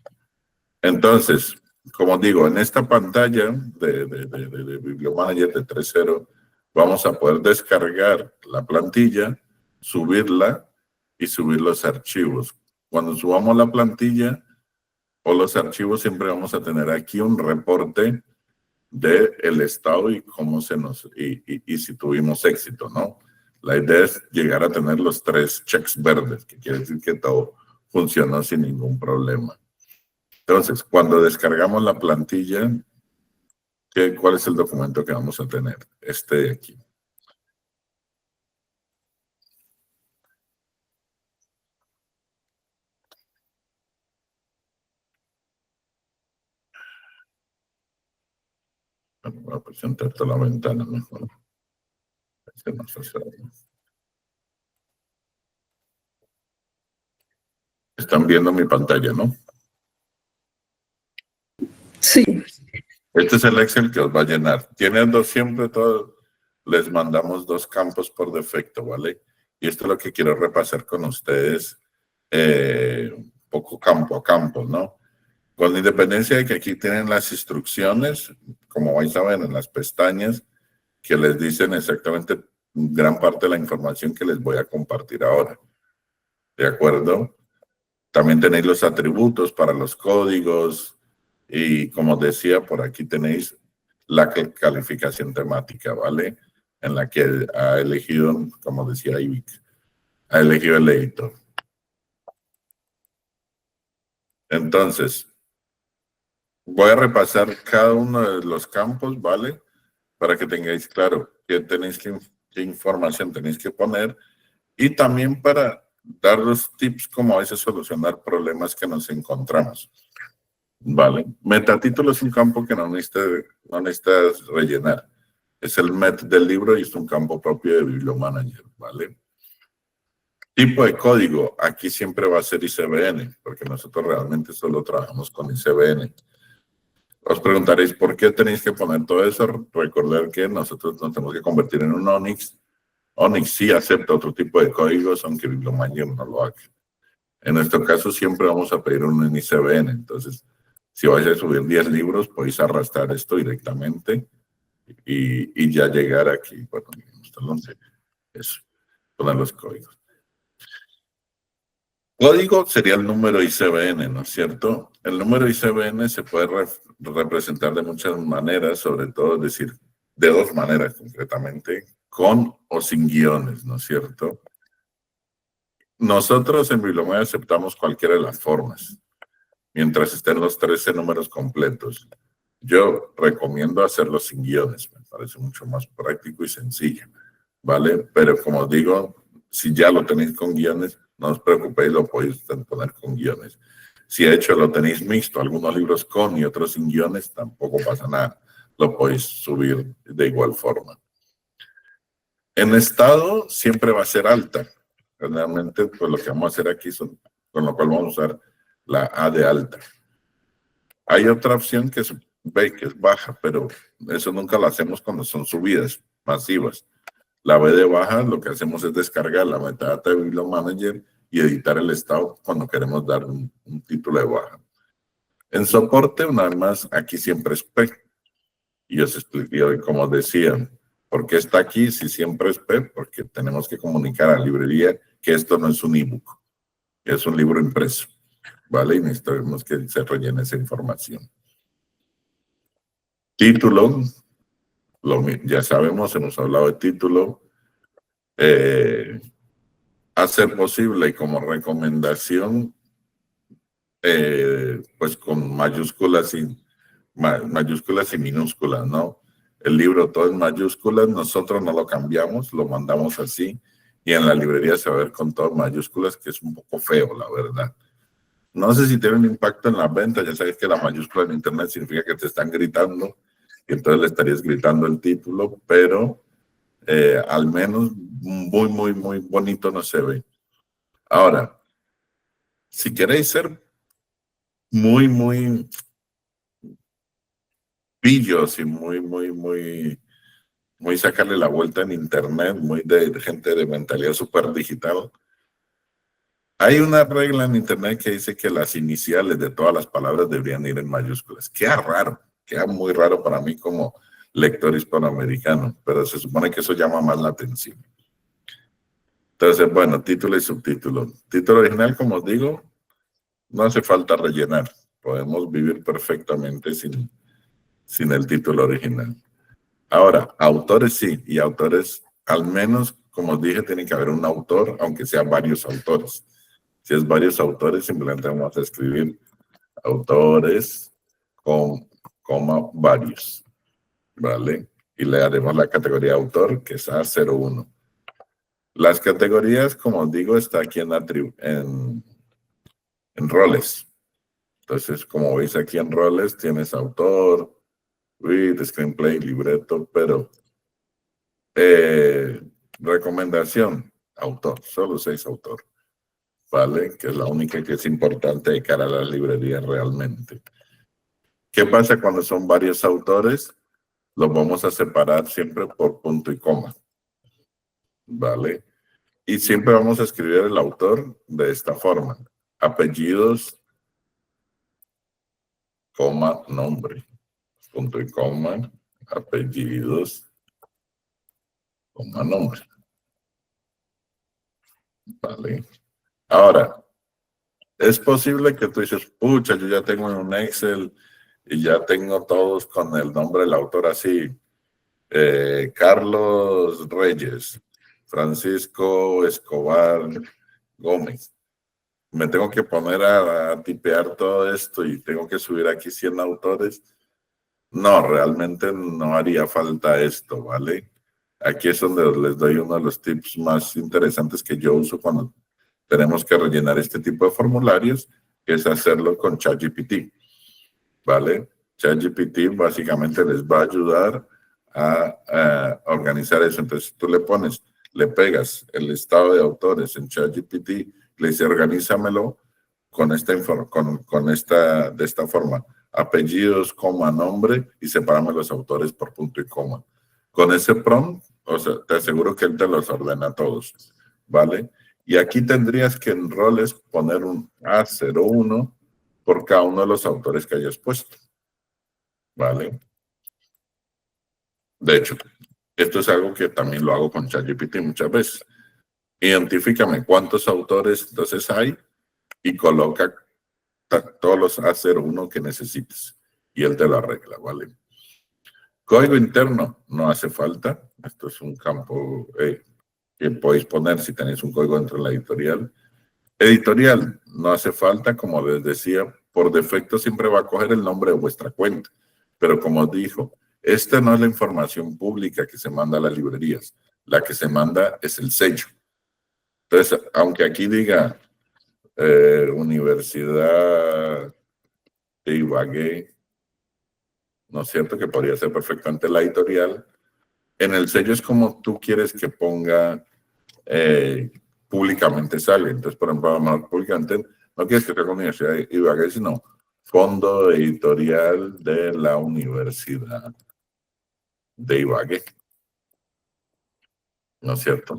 Entonces, como digo, en esta pantalla de Bibliomanager de 3.0, vamos a poder descargar la plantilla, subirla y subir los archivos. Cuando subamos la plantilla o los archivos, siempre vamos a tener aquí un reporte del estado y cómo se nos, y si tuvimos éxito, ¿no? La idea es llegar a tener los 3 checks verdes, que quiere decir que todo funcionó sin ningún problema. Entonces, cuando descargamos la plantilla, ¿cuál es el documento que vamos a tener? Este de aquí. Voy a presentar toda la ventana mejor. Están viendo mi pantalla, ¿no? Sí. Este es el Excel que os va a llenar. Tienen siempre todo, les mandamos 2 campos por defecto, ¿vale? Y esto es lo que quiero repasar con ustedes, un poco campo a campo, ¿no? Con independencia de que aquí tienen las instrucciones, como vais a ver en las pestañas, que les dicen exactamente gran parte de la información que les voy a compartir ahora. ¿De acuerdo? También tenéis los atributos para los códigos y, como decía, por aquí tenéis la calificación temática, ¿vale? En la que ha elegido, como decía Ivic, ha elegido el editor. Entonces, voy a repasar cada uno de los campos, ¿vale? Para que tengáis claro qué información tenéis que poner y también para dar los tips como a veces solucionar problemas que nos encontramos. Vale. Metatítulo es un campo que no necesitas rellenar. Es el met del libro y es un campo propio de Bibliomanager, ¿vale? Tipo de código, aquí siempre va a ser ICBN, porque nosotros realmente solo trabajamos con ICBN. Os preguntaréis, ¿por qué tenéis que poner todo eso? Recordar que nosotros nos tenemos que convertir en un ONIX. ONIX sí acepta otro tipo de códigos, aunque Bibliomanager no lo haga. En nuestro caso siempre vamos a pedir un ICBN, entonces si vais a subir 10 libros, podéis arrastrar esto directamente y ya llegar aquí. Bueno, hasta el 11. Eso, poner los códigos. Código sería el número ICBN, ¿no es cierto? El número ICBN se puede representar de muchas maneras, sobre todo, es decir, de 2 maneras concretamente, con o sin guiones, ¿no es cierto? Nosotros en Bibliomanager aceptamos cualquiera de las formas, mientras estén los 13 números completos. Yo recomiendo hacerlo sin guiones, me parece mucho más práctico y sencillo, ¿vale? Pero como digo, si ya lo tenéis con guiones, no os preocupéis, lo podéis poner con guiones. Si de hecho lo tenéis mixto, algunos libros con y otros sin guiones, tampoco pasa nada, lo podéis subir de igual forma. En estado siempre va a ser alta. Realmente, pues lo que vamos a hacer aquí con lo cual vamos a usar la A de alta. Hay otra opción que es B, que es baja, pero eso nunca lo hacemos cuando son subidas masivas. La B de baja, lo que hacemos es descargar la metadata de Bibliomanager y editar el estado cuando queremos dar un título de baja. En soporte, una vez más, aquí siempre es P. Y os expliqué hoy, como decía, ¿por qué está aquí si siempre es P? Porque tenemos que comunicar a la librería que esto no es un ebook, es un libro impreso, ¿vale? Y necesitamos que se rellene esa información. Título, ya sabemos, hemos hablado de título. Hacer posible y como recomendación, pues con mayúsculas y minúsculas, ¿no? El libro todo en mayúsculas, nosotros no lo cambiamos, lo mandamos así y en la librería se va a ver con todo en mayúsculas, que es un poco feo, la verdad. No sé si tiene un impacto en la venta. Ya sabes que la mayúscula en Internet significa que te están gritando y entonces le estarías gritando el título, pero al menos muy, muy, muy bonito no se ve. Ahora, si queréis ser muy, muy pillos y muy, muy, muy, muy sacarle la vuelta en Internet, muy de gente de mentalidad súper digital, hay una regla en Internet que dice que las iniciales de todas las palabras deberían ir en mayúsculas. Queda raro, queda muy raro para mí como lector hispanoamericano, pero se supone que eso llama más la atención. Entonces, bueno, título y subtítulo. Título original, como os digo, no hace falta rellenar. Podemos vivir perfectamente sin el título original. Ahora, autores sí, y autores, al menos, como os dije, tiene que haber un autor, aunque sean varios autores. Si es varios autores, simplemente vamos a escribir autores con coma varios, ¿vale? Y le haremos la categoría autor, que es A01. Las categorías, como os digo, está aquí en roles. Entonces, como veis aquí en roles, tienes autor, read, screenplay, libreto, pero recomendación, autor, solo 6 autor, ¿vale? Que es la única que es importante de cara a las librerías realmente. ¿Qué pasa cuando son varios autores? Los vamos a separar siempre por punto y coma, ¿vale? Y siempre vamos a escribir el autor de esta forma. Apellidos, coma, nombre. Punto y coma, apellidos, coma, nombre. ¿Vale? Ahora, es posible que tú dices, pucha, yo ya tengo un Excel y ya tengo todos con el nombre del autor así. Carlos Reyes, Francisco Escobar Gómez. Me tengo que poner a tipear todo esto y tengo que subir aquí 100 autores. No, realmente no haría falta esto, ¿vale? Aquí es donde les doy uno de los tips más interesantes que yo uso cuando tenemos que rellenar este tipo de formularios, que es hacerlo con ChatGPT, ¿vale? ChatGPT básicamente les va a ayudar a organizar eso. Entonces tú le pegas el listado de autores en ChatGPT, le dice organízamelo con de esta forma. Apellidos, coma, nombre y sepárame los autores por punto y coma. Con ese prompt, o sea, te aseguro que él te los ordena todos, ¿vale? Y aquí tendrías que en roles poner un A01 por cada uno de los autores que hayas puesto, ¿vale? De hecho, esto es algo que también lo hago con ChatGPT muchas veces. Identifícame cuántos autores entonces hay y coloca todos los A01 que necesites y él te lo arregla, ¿vale? Código interno no hace falta. Esto es un campo que podéis poner si tenéis un código dentro de la editorial. Editorial no hace falta, como les decía, por defecto siempre va a coger el nombre de vuestra cuenta. Pero como os dijo, esta no es la información pública que se manda a las librerías. La que se manda es el sello. Entonces, aunque aquí diga Universidad de Ibagué, ¿no es cierto? Que podría ser perfectamente la editorial. En el sello es como tú quieres que ponga públicamente sale. Entonces, por ejemplo, a lo mejor públicamente no quieres que tenga Universidad de Ibagué, sino Fondo Editorial de la Universidad de Ibagué. ¿No es cierto?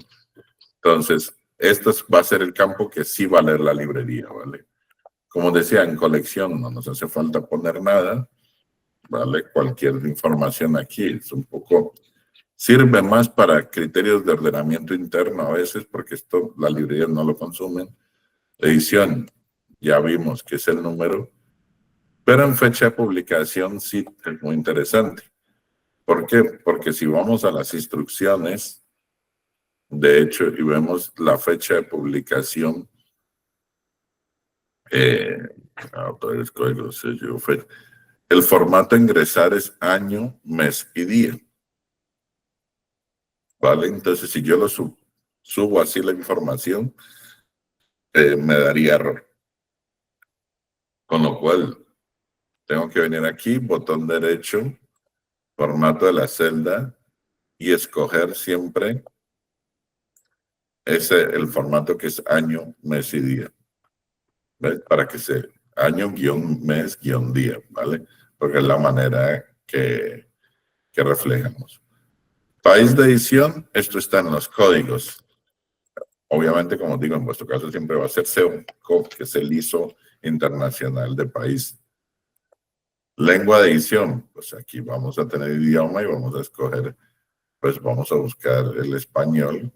Entonces, esto va a ser el campo que sí va a leer la librería, ¿vale? Como decía, en colección no nos hace falta poner nada, ¿vale? Cualquier información aquí es un poco... Sirve más para criterios de ordenamiento interno a veces, porque esto las librerías no lo consumen. Edición, ya vimos que es el número, pero en fecha de publicación sí es muy interesante. ¿Por qué? Porque si vamos a las instrucciones, de hecho, y vemos la fecha de publicación, autores, código, sello, fecha. El formato a ingresar es año, mes y día. ¿Vale? Entonces, si yo lo subo así la información, me daría error. Con lo cual, tengo que venir aquí, botón derecho, formato de la celda, y escoger siempre el formato que es año, mes y día. ¿Ves? Para que sea año, guión, mes, guión, día, ¿vale? Porque es la manera que reflejamos. País de edición, esto está en los códigos. Obviamente, como digo, en vuestro caso siempre va a ser CEUCO, que es el ISO internacional de país. Lengua de edición, pues aquí vamos a tener idioma y vamos a escoger, pues vamos a buscar el español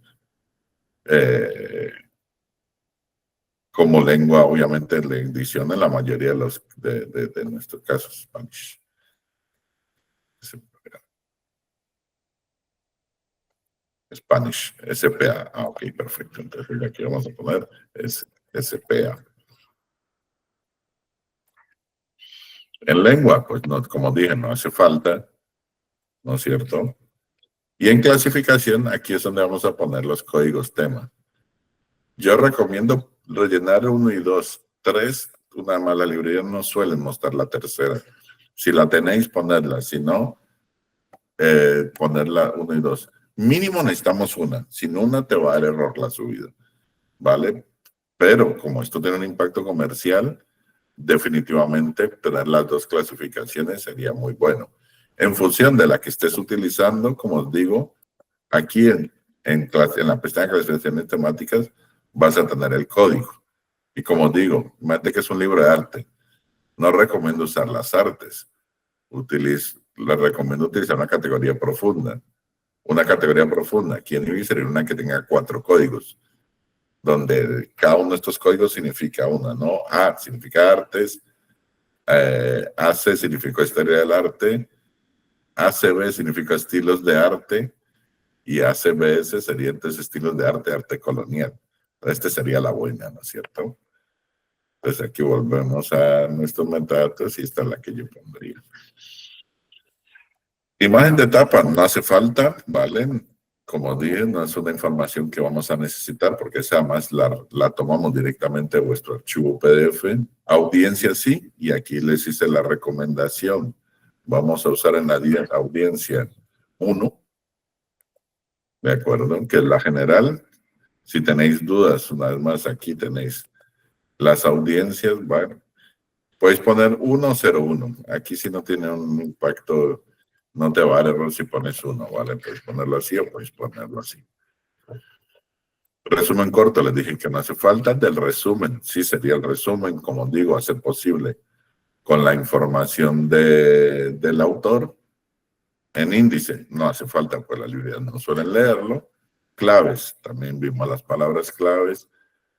como lengua, obviamente, de edición en la mayoría de nuestros casos, Spanish. Spanish, SPA. Ah, ok, perfecto. Entonces aquí vamos a poner SPA. En lengua, pues no, como dije, no hace falta, ¿no es cierto? Y en clasificación, aquí es donde vamos a poner los códigos tema. Yo recomiendo rellenar 1 y 2. 3, una mala librería no suelen mostrar la tercera. Si la tenéis, ponerla. Si no, ponerla 1 y 2. Mínimo necesitamos una. Sin una te va a dar error la subida. ¿Vale? Pero como esto tiene un impacto comercial, definitivamente tener las dos clasificaciones sería muy bueno. En función de la que estés utilizando, como os digo, aquí en la pestaña de clasificaciones temáticas vas a tener el código. Y como os digo, imagínate que es un libro de arte. No recomiendo usar las artes. Les recomiendo utilizar una categoría profunda. Una categoría profunda, aquí en IBI sería una que tenga 4 códigos, donde cada uno de estos códigos significa una, ¿no? A significa artes, AC significa historia del arte, ACB significa estilos de arte, y ACBS sería entonces estilos de arte, arte colonial. Este sería la buena, ¿no es cierto? Entonces aquí volvemos a nuestros metadatos y esta es la que yo pondría. Imagen de tapa, no hace falta, ¿vale? Como dije, no es una información que vamos a necesitar porque esa más la tomamos directamente de vuestro archivo PDF. Audiencia sí, y aquí les hice la recomendación. Vamos a usar en la audiencia 1, ¿de acuerdo? Que es la general. Si tenéis dudas, una vez más, aquí tenéis las audiencias, bueno, podéis poner 101. Aquí si no tiene un impacto, no te va a dar error si pones 1, ¿vale? Puedes ponerlo así o puedes ponerlo así. Resumen corto, les dije que no hace falta. Del resumen, sí sería el resumen, como digo, hacer posible con la información del autor. En índice, no hace falta, pues las librerías no suelen leerlo. Claves, también vimos las palabras claves.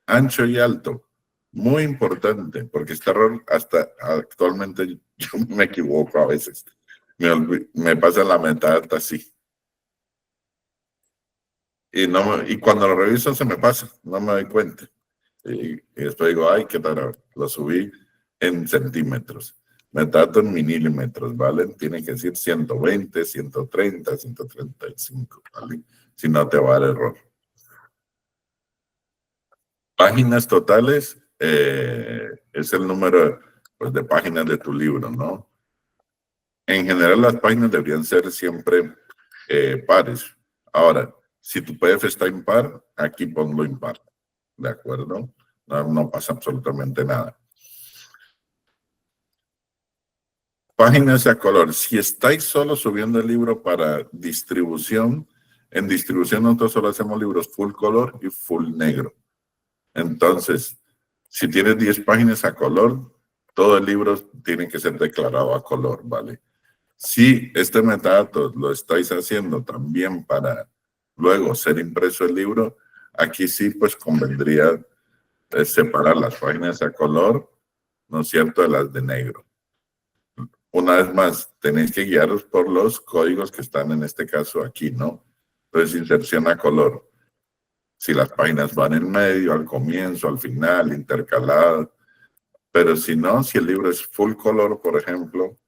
Ancho y alto, muy importante, porque este error hasta actualmente yo me equivoco a veces. Me pasa la metadata así. Y cuando lo reviso se me pasa, no me doy cuenta. Y después digo, ay, qué tal, lo subí en centímetros. Metadato en milímetros, ¿vale? Tiene que decir 120, 130, 135, ¿vale? Si no te va a dar error. Páginas totales es el número pues, de páginas de tu libro, ¿no? En general las páginas deberían ser siempre pares. Ahora, si tu PDF está impar, aquí ponlo impar, ¿de acuerdo? No pasa absolutamente nada. Páginas a color. Si estáis solo subiendo el libro para distribución, en distribución nosotros solo hacemos libros full color y full negro. Entonces, si tienes 10 páginas a color, todo el libro tiene que ser declarado a color, ¿vale? Si este metadato lo estáis haciendo también para luego ser impreso el libro, aquí sí pues convendría separar las páginas a color, ¿no es cierto?, de las de negro. Una vez más, tenéis que guiaros por los códigos que están en este caso aquí, ¿no? Entonces, inserción a color. Si las páginas van en medio, al comienzo, al final, intercaladas. Pero si no, si el libro es full color, por ejemplo,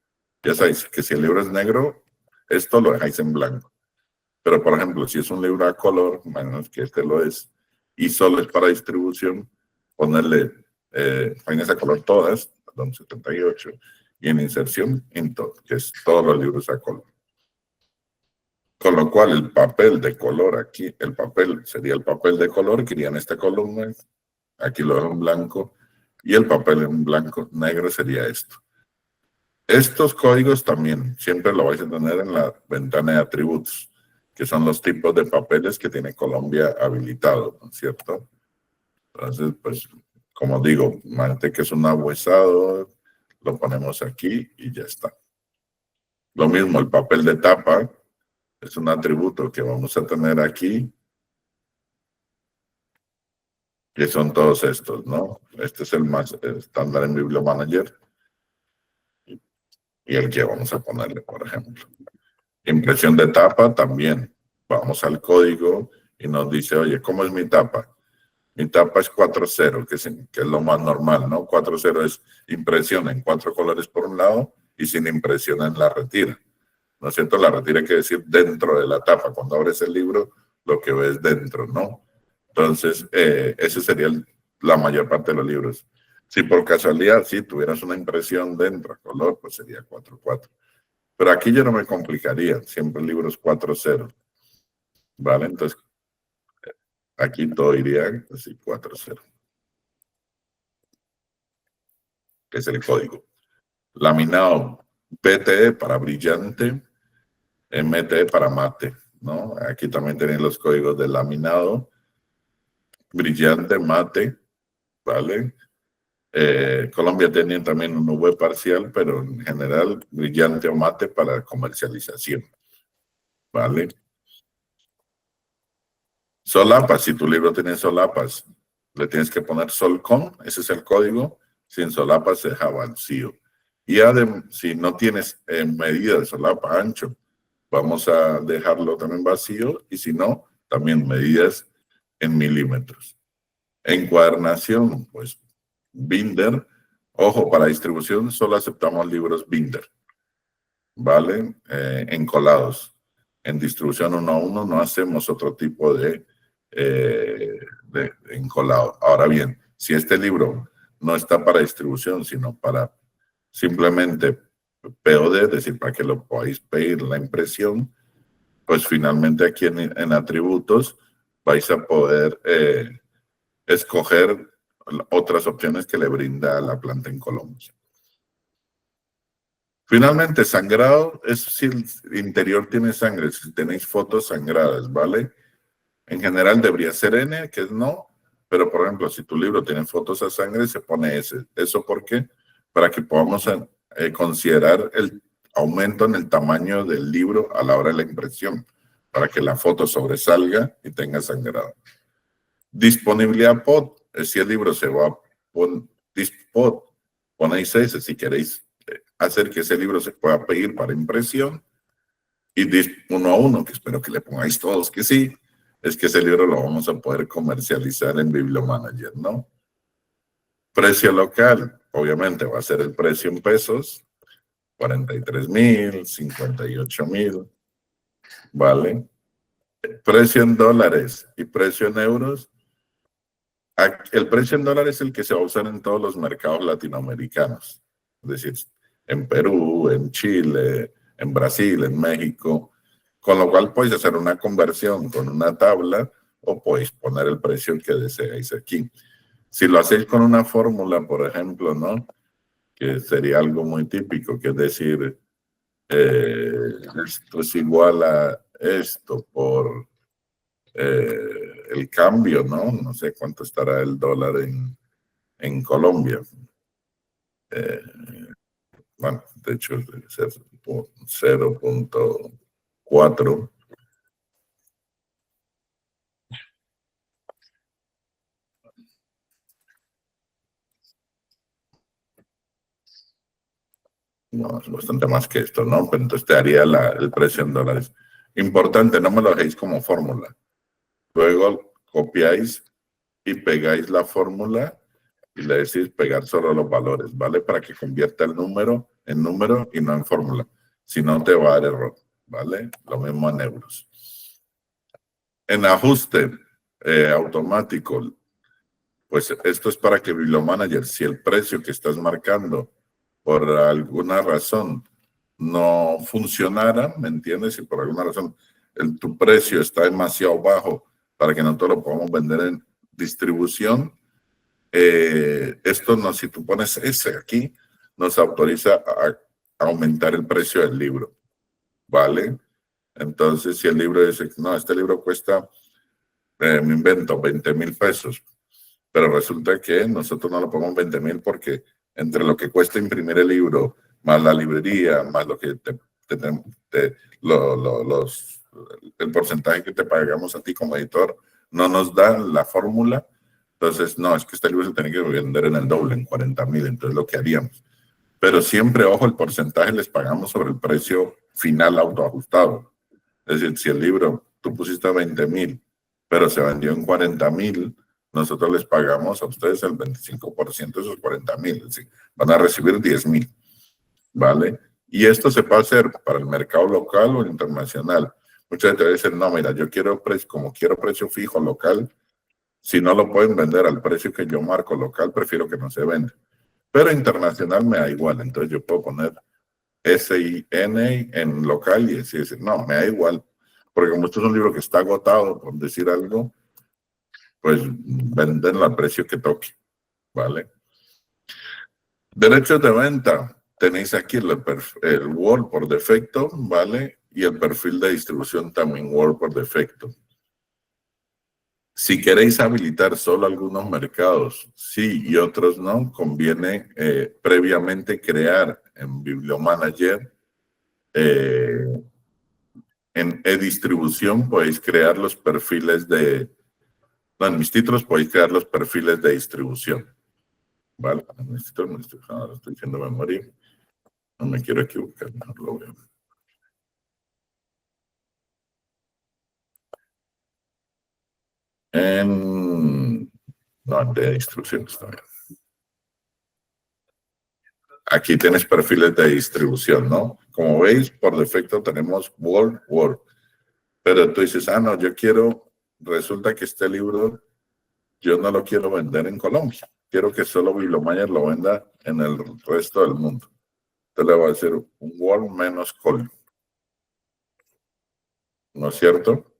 ya sabéis que si el libro es negro, esto lo dejáis en blanco. Pero, por ejemplo, si es un libro a color, menos que este lo es, y solo es para distribución, ponerle páginas a color todas, DOM 78, y en inserción, INTOT, que es todos los libros a color. Con lo cual, el papel de color aquí, el papel sería el papel de color que iría en esta columna, aquí lo dejo en blanco, y el papel en blanco negro sería esto. Estos códigos también siempre lo vais a tener en la ventana de atributos, que son los tipos de papeles que tiene Colombia habilitado, ¿no es cierto? Entonces, pues, como digo, imagínate que es un abuesado, lo ponemos aquí y ya está. Lo mismo, el papel de tapa es un atributo que vamos a tener aquí, que son todos estos, ¿no? Este es el más estándar en Bibliomanager y el que vamos a ponerle, por ejemplo. Impresión de tapa también. Vamos al código y nos dice, oye, ¿cómo es mi tapa? Mi tapa es 4.0, que es lo más normal, ¿no? 4.0 es impresión en 4 colores por un lado y sin impresión en la retira. ¿No es cierto? La retira quiere decir dentro de la tapa. Cuando abres el libro, lo que ves dentro, ¿no? Entonces, ese sería la mayor parte de los libros. Si por casualidad, si tuvieras una impresión dentro a color, pues sería 4.4. Pero aquí yo no me complicaría. Siempre el libro es 4.0. ¿Vale? Entonces, aquí todo iría así 4.0. Que es el código. Laminado PTE para brillante, MTE para mate, ¿no? Aquí también tienen los códigos de laminado, brillante, mate, ¿vale? Colombia tenía también un V parcial, pero en general brillante o mate para comercialización, ¿vale? Solapas, si tu libro tiene solapas, le tienes que poner solcon, ese es el código, sin solapas se deja vacío. Y además, si no tienes medida de solapa ancho, vamos a dejarlo también vacío, y si no, también medidas en milímetros. Encuadernación, pues binder. Ojo, para distribución solo aceptamos libros binder, ¿vale? Encolados. En distribución 1 a 1 no hacemos otro tipo de encolado. Ahora bien, si este libro no está para distribución, sino para simplemente POD, es decir, para que lo podáis pedir la impresión, pues finalmente aquí en atributos vais a poder escoger otras opciones que le brinda la planta en Colombia. Finalmente, sangrado es si el interior tiene sangre, si tenéis fotos sangradas, ¿vale? En general debería ser N, que es no, pero por ejemplo, si tu libro tiene fotos a sangre, se pone S. ¿Eso por qué? Para que podamos considerar el aumento en el tamaño del libro a la hora de la impresión, para que la foto sobresalga y tenga sangrado. Disponibilidad POD, es si el libro se va a poner POD, ponéis S si queréis hacer que ese libro se pueda pedir para impresión, y DISP 1 a 1, que espero que le pongáis todos que sí, es que ese libro lo vamos a poder comercializar en Bibliomanager, ¿no? Precio local, obviamente va a ser el precio en pesos, 43.000, 58.000, ¿vale? Precio en dólares y precio en euros. El precio en dólares es el que se va a usar en todos los mercados latinoamericanos, es decir, en Perú, en Chile, en Brasil, en México, con lo cual podéis hacer una conversión con una tabla o podéis poner el precio que deseáis aquí. Si lo hacéis con una fórmula, por ejemplo, ¿no? Que sería algo muy típico, que es decir, esto es igual a esto por el cambio, ¿no? No sé cuánto estará el dólar en Colombia. Bueno, de hecho, es 0.4. No, es bastante más que esto, ¿no? Pero entonces te daría el precio en dólares. Importante, no me lo dejéis como fórmula. Luego copiáis y pegáis la fórmula y le decís pegar solo los valores, ¿vale? Para que convierta el número en número y no en fórmula. Si no, te va a dar error, ¿vale? Lo mismo en euros. En ajuste automático, Pues esto es para que Bibliomanager, si el precio que estás marcando por alguna razón no funcionara, ¿me entiendes? Si por alguna razón tu precio está demasiado bajo para que nosotros lo podamos vender en distribución, esto no, si tú pones ese aquí, nos autoriza a aumentar el precio del libro, ¿vale? Entonces, si el libro dice, no, este libro cuesta, me invento, 20,000 pesos, pero resulta que nosotros no lo ponemos 20,000 porque entre lo que cuesta imprimir el libro, más la librería, más lo que el porcentaje que te pagamos a ti como editor, no nos da la fórmula. Entonces, no, es que este libro se tiene que vender en el doble, en 40,000, entonces lo que haríamos. Pero siempre, ojo, el porcentaje les pagamos sobre el precio final autoajustado. Es decir, si el libro tú pusiste 20,000, pero se vendió en 40,000, nosotros les pagamos a ustedes el 25% de esos 40,000. Es decir, van a recibir 10,000, ¿vale? Y esto se puede hacer para el mercado local o internacional. Mucha gente dice, no, mira, yo quiero como quiero precio fijo local, si no lo pueden vender al precio que yo marco local, prefiero que no se venda. Pero internacional me da igual, entonces yo puedo poner SIN en local y decir, no, me da igual, porque como esto es un libro que está agotado, por decir algo, pues venderlo al precio que toque, ¿vale? Derechos de venta, tenéis aquí el Word por defecto, ¿vale? Y el perfil de distribución también Word por defecto. Si queréis habilitar solo algunos mercados, sí, y otros no, conviene previamente crear en Bibliomanager, en e-distribución podéis crear los perfiles en mis títulos podéis crear los perfiles de distribución. ¿Vale? En mis títulos, ahora estoy diciendo memoria, no me quiero equivocar, mejor lo veo. No, de distribución está bien. Aquí tienes perfiles de distribución, ¿no? Como veis, por defecto tenemos Word. Pero tú dices, no, resulta que este libro yo no lo quiero vender en Colombia. Quiero que solo Bibliomanager lo venda en el resto del mundo. Entonces le voy a hacer un Word menos col. ¿No es cierto?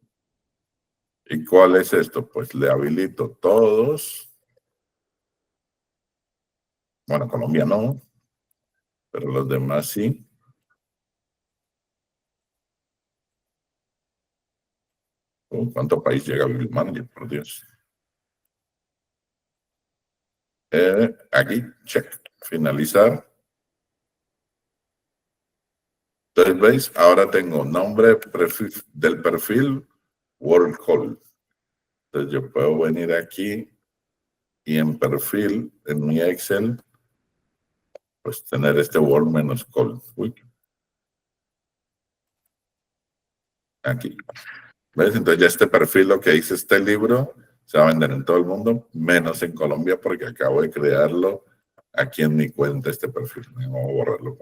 ¿Y cuál es esto? Pues le habilito todos. Bueno, Colombia no, pero los demás sí. ¿Cuánto país llega Bibliomanager? Por Dios. Aquí, check. Finalizar. Entonces, ¿veis? Ahora tengo nombre del perfil Word Call. Entonces, yo puedo venir aquí y en perfil, en mi Excel, pues tener este Word menos Call. Uy. Aquí. ¿Ves? Entonces, ya este perfil, lo que dice este libro, se va a vender en todo el mundo, menos en Colombia, porque acabo de crearlo aquí en mi cuenta, este perfil. Vamos a borrarlo.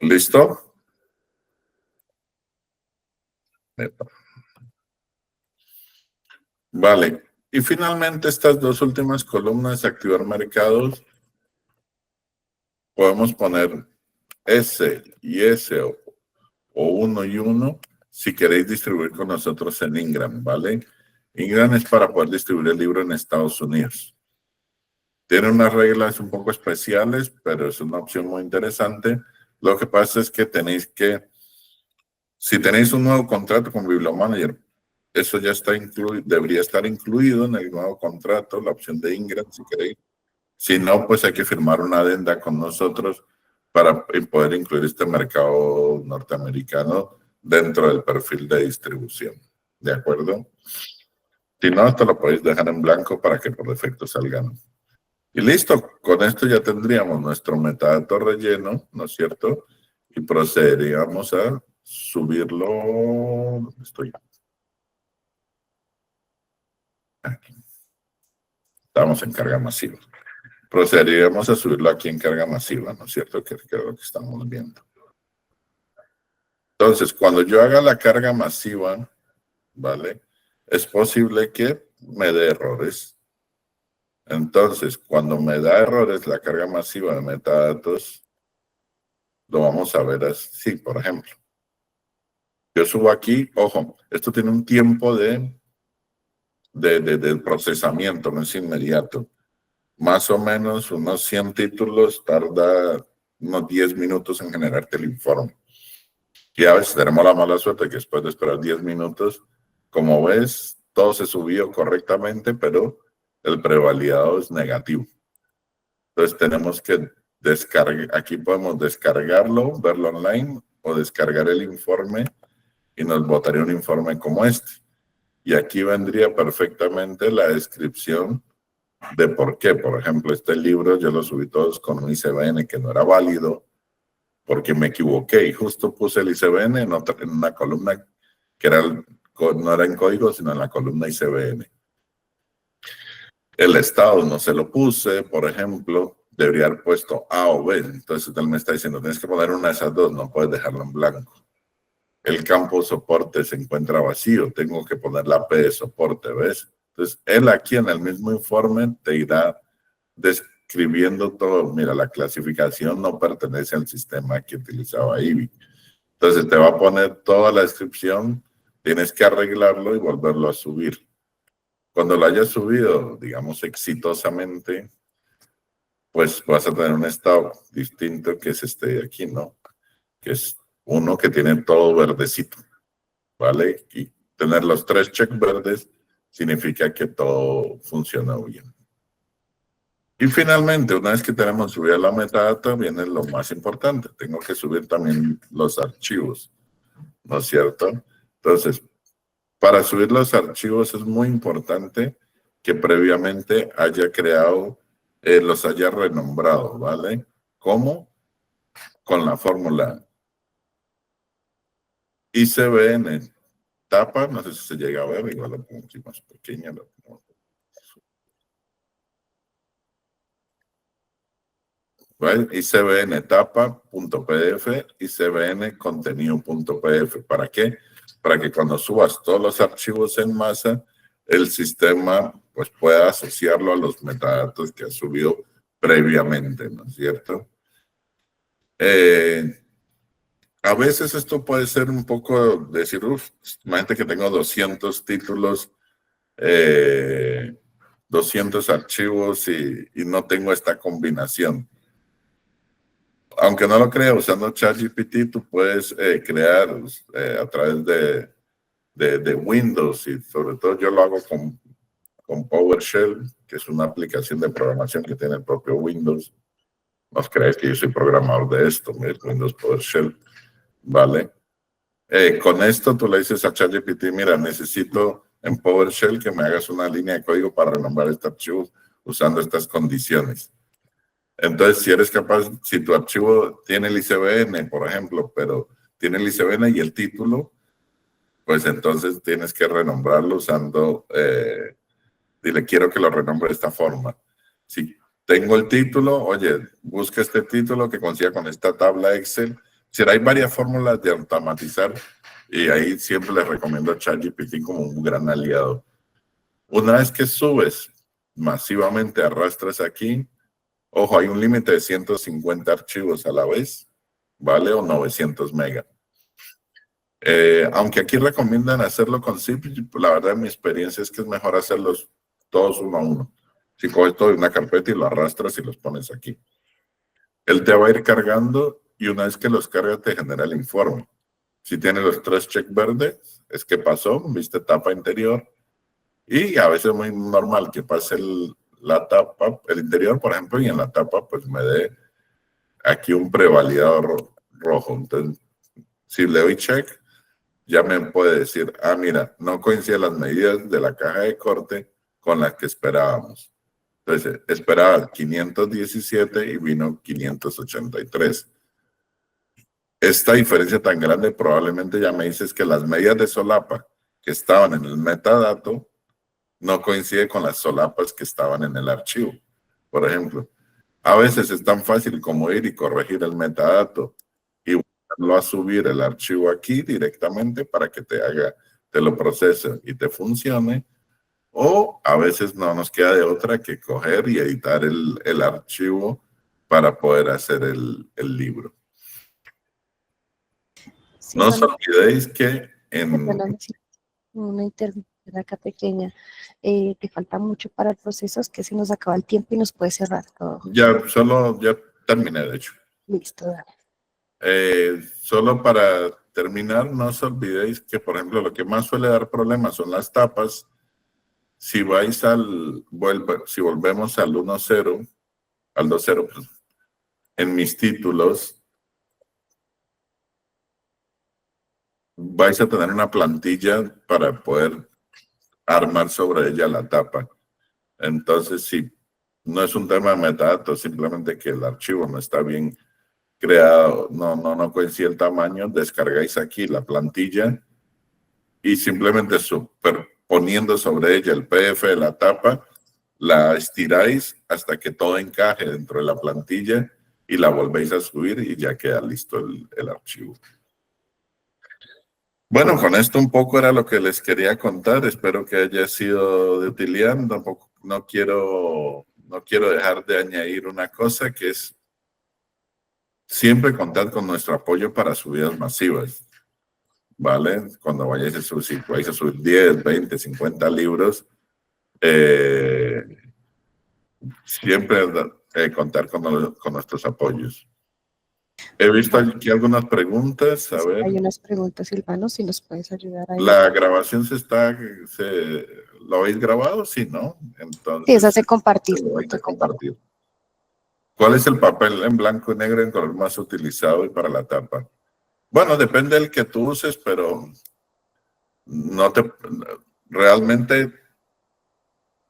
¿Listo? Vale. Y finalmente, estas dos últimas columnas, activar mercados, podemos poner S y S o 1 y 1 si queréis distribuir con nosotros en Ingram, ¿vale? Ingram es para poder distribuir el libro en Estados Unidos. Tiene unas reglas un poco especiales, pero es una opción muy interesante. Lo que pasa es que si tenéis un nuevo contrato con Bibliomanager, eso ya está debería estar incluido en el nuevo contrato, la opción de Ingram, si queréis. Si no, pues hay que firmar una adenda con nosotros para poder incluir este mercado norteamericano dentro del perfil de distribución. ¿De acuerdo? Si no, esto lo podéis dejar en blanco para que por defecto salgan. Y listo, con esto ya tendríamos nuestro metadato relleno, ¿no es cierto? Y procederíamos a subirlo. ¿Dónde estoy? Aquí. Estamos en carga masiva. Procederíamos a subirlo aquí en carga masiva, ¿no es cierto? Que es lo que estamos viendo. Entonces, cuando yo haga la carga masiva ¿vale? Es posible que me dé errores. Entonces, cuando me da errores la carga masiva de metadatos, lo vamos a ver así, por ejemplo. Yo subo aquí, ojo, esto tiene un tiempo de procesamiento, no es inmediato. Más o menos unos 100 títulos tarda unos 10 minutos en generarte el informe. Y a veces tenemos la mala suerte que después de esperar 10 minutos, como ves, todo se subió correctamente, pero el prevalidado es negativo. Entonces tenemos que descargar, aquí podemos descargarlo, verlo online o descargar el informe y nos botaría un informe como este. Y aquí vendría perfectamente la descripción de por qué. Por ejemplo, este libro yo lo subí todos con un ICBN que no era válido porque me equivoqué y justo puse el ICBN en una columna que no era en código, sino en la columna ICBN. El estado no se lo puse, por ejemplo, debería haber puesto A o B. Entonces él me está diciendo, tienes que poner una de esas dos, no puedes dejarlo en blanco. El campo soporte se encuentra vacío, tengo que poner la P de soporte, ¿ves? Entonces, él aquí en el mismo informe te irá describiendo todo. Mira, la clasificación no pertenece al sistema que utilizaba IBI. Entonces, te va a poner toda la descripción, tienes que arreglarlo y volverlo a subir. Cuando lo hayas subido, digamos, exitosamente, pues vas a tener un estado distinto que es este de aquí, ¿no? Que es uno que tiene todo verdecito, ¿vale? Y tener los 3 check verdes significa que todo funciona bien. Y finalmente, una vez que tenemos subida la metadata, viene lo más importante. Tengo que subir también los archivos, ¿no es cierto? Entonces, para subir los archivos es muy importante que previamente haya creado, los haya renombrado, ¿vale? ¿Cómo? Con la fórmula ICBN tapa, no sé si se llega a ver, igual lo pongo aquí más pequeña. ¿Vale? ICBN tapa.pdf, ICBN contenido.pdf. ¿Para qué? Para que cuando subas todos los archivos en masa, el sistema pues pueda asociarlo a los metadatos que has subido previamente, ¿no es cierto? A veces esto puede ser un poco decir, imagínate que tengo 200 títulos, 200 archivos y no tengo esta combinación. Aunque no lo creas, usando ChatGPT tú puedes crear a través de Windows y sobre todo yo lo hago con PowerShell, que es una aplicación de programación que tiene el propio Windows. No os creáis que yo soy programador de esto, Windows PowerShell, ¿vale? Con esto tú le dices a ChatGPT, mira, necesito en PowerShell que me hagas una línea de código para renombrar este archivo usando estas condiciones. Entonces, si eres capaz, si tu archivo tiene el ICBN, por ejemplo, pero tiene el ICBN y el título, pues entonces tienes que renombrarlo usando, dile, quiero que lo renombre de esta forma. Si tengo el título, oye, busca este título que consiga con esta tabla Excel. Si hay varias fórmulas de automatizar y ahí siempre les recomiendo a ChatGPT como un gran aliado. Una vez que subes masivamente, arrastras aquí, ojo, hay un límite de 150 archivos a la vez, ¿vale? O 900 megas. Aunque aquí recomiendan hacerlo con zip, la verdad mi experiencia es que es mejor hacerlos todos uno a uno. Si coges todo en una carpeta y lo arrastras y los pones aquí. Él te va a ir cargando y una vez que los carga te genera el informe. Si tiene los 3 check verdes, es que pasó, viste tapa interior. Y a veces es muy normal que pase la tapa, el interior, por ejemplo, y en la tapa pues me dé aquí un prevalidado rojo. Entonces, si le doy check, ya me puede decir, ah, mira, no coinciden las medidas de la caja de corte con las que esperábamos. Entonces, esperaba 517 y vino 583. Esta diferencia tan grande probablemente ya me dices que las medidas de solapa que estaban en el metadato no coincide con las solapas que estaban en el archivo. Por ejemplo, a veces es tan fácil como ir y corregir el metadato y volverlo a subir el archivo aquí directamente para que te haga te lo procese y te funcione, o a veces no nos queda de otra que coger y editar el archivo para poder hacer el libro. Sí, No os olvidéis que una intervención acá pequeña. Te falta mucho para el proceso, es que se nos acaba el tiempo y nos puede cerrar todo. Ya terminé, de hecho. Listo, dale. Solo para terminar, no os olvidéis que, por ejemplo, lo que más suele dar problemas son las tapas. Si volvemos al 1.0, al 2.0, pues, en mis títulos, vais a tener una plantilla para poder armar sobre ella la tapa. Entonces, si no es un tema de metadatos, simplemente que el archivo no está bien creado, no coincide el tamaño, descargáis aquí la plantilla y simplemente superponiendo sobre ella el PDF de la tapa, la estiráis hasta que todo encaje dentro de la plantilla y la volvéis a subir y ya queda listo el archivo. Bueno, con esto un poco era lo que les quería contar. Espero que haya sido de utilidad. Tampoco, no quiero dejar de añadir una cosa, que es siempre contar con nuestro apoyo para subidas masivas, ¿vale? Cuando vayáis a subir 10, 20, 50 libros, siempre contar con nuestros apoyos. He visto aquí algunas preguntas. A ver. Hay unas preguntas, Silvano, si nos puedes ayudar ahí. ¿La grabación lo habéis grabado? Sí, ¿no? Entonces, sí, esa se compartir. Lo vais a compartir. ¿Cuál es el papel en blanco y negro en color más utilizado y para la tapa? Bueno, depende del que tú uses, pero realmente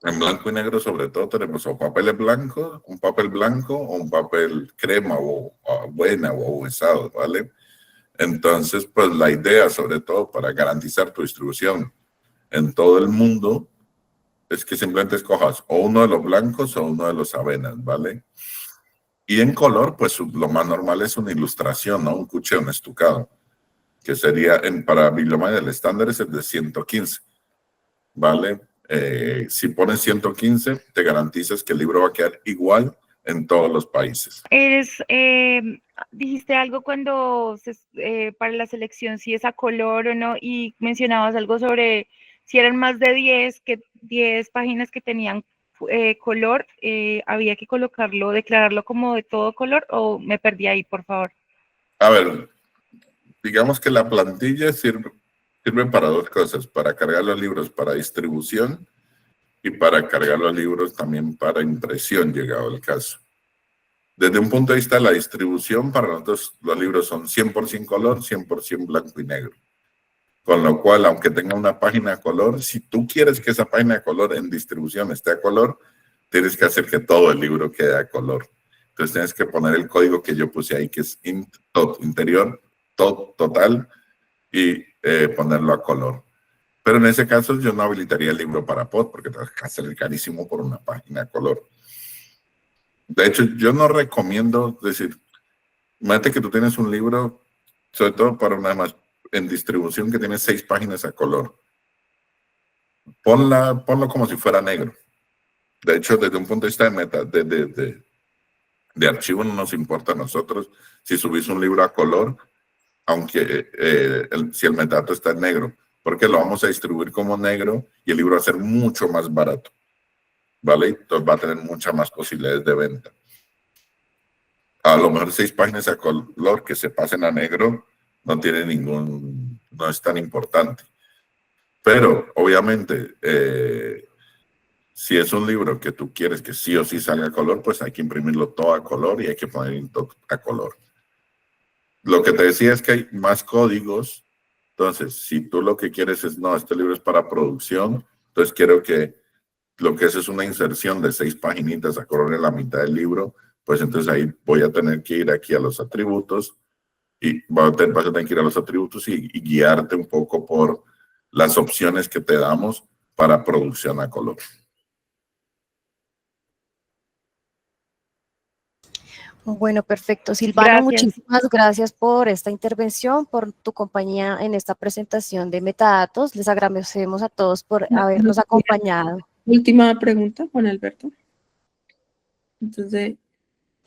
en blanco y negro sobre todo tenemos o papeles blancos, un papel blanco o un papel crema o buena o usado, ¿vale? Entonces, pues la idea, sobre todo para garantizar tu distribución en todo el mundo, es que simplemente escojas o uno de los blancos o uno de los avenas, ¿vale? Y en color, pues lo más normal es una ilustración, ¿no? Un cucheo, un estucado, que sería, para bibliomania el estándar es el de 115, ¿vale? Si pones 115, te garantizas que el libro va a quedar igual en todos los países. Dijiste algo cuando para la selección, si es a color o no, y mencionabas algo sobre si eran más de 10 páginas que tenían color, había que declararlo como de todo color, o me perdí ahí, por favor. A ver, digamos que la plantilla sirve para dos cosas: para cargar los libros para distribución y para cargar los libros también para impresión, llegado el caso. Desde un punto de vista de la distribución, para nosotros los libros son 100% color, 100% blanco y negro. Con lo cual, aunque tenga una página a color, si tú quieres que esa página a color en distribución esté a color, tienes que hacer que todo el libro quede a color. Entonces tienes que poner el código que yo puse ahí, que es interior, total, y ponerlo a color. Pero en ese caso yo no habilitaría el libro para POT, porque te va a salir carísimo por una página a color. De hecho, yo no recomiendo decir, imagínate que tú tienes un libro, sobre todo para una más en distribución, que tiene 6 páginas a color. Ponlo como si fuera negro. De hecho, desde un punto de vista de archivo, no nos importa a nosotros si subís un libro a color, aunque si el metadato está en negro, porque lo vamos a distribuir como negro y el libro va a ser mucho más barato, ¿vale? Entonces va a tener muchas más posibilidades de venta. A lo mejor 6 páginas a color que se pasen a negro no es tan importante. Pero, obviamente, si es un libro que tú quieres que sí o sí salga a color, pues hay que imprimirlo todo a color y hay que ponerlo a color. Lo que te decía es que hay más códigos. Entonces, si tú lo que quieres es, no, este libro es para producción, entonces quiero que lo que es una inserción de 6 paginitas a color en la mitad del libro, pues entonces ahí voy a tener que ir aquí a los atributos y vas a tener que ir a los atributos y guiarte un poco por las opciones que te damos para producción a color. Bueno, perfecto. Silvano, Gracias. muchísimas gracias por esta intervención, por tu compañía en esta presentación de metadatos. Les agradecemos a todos por habernos acompañado. Última pregunta, Juan Alberto. Entonces,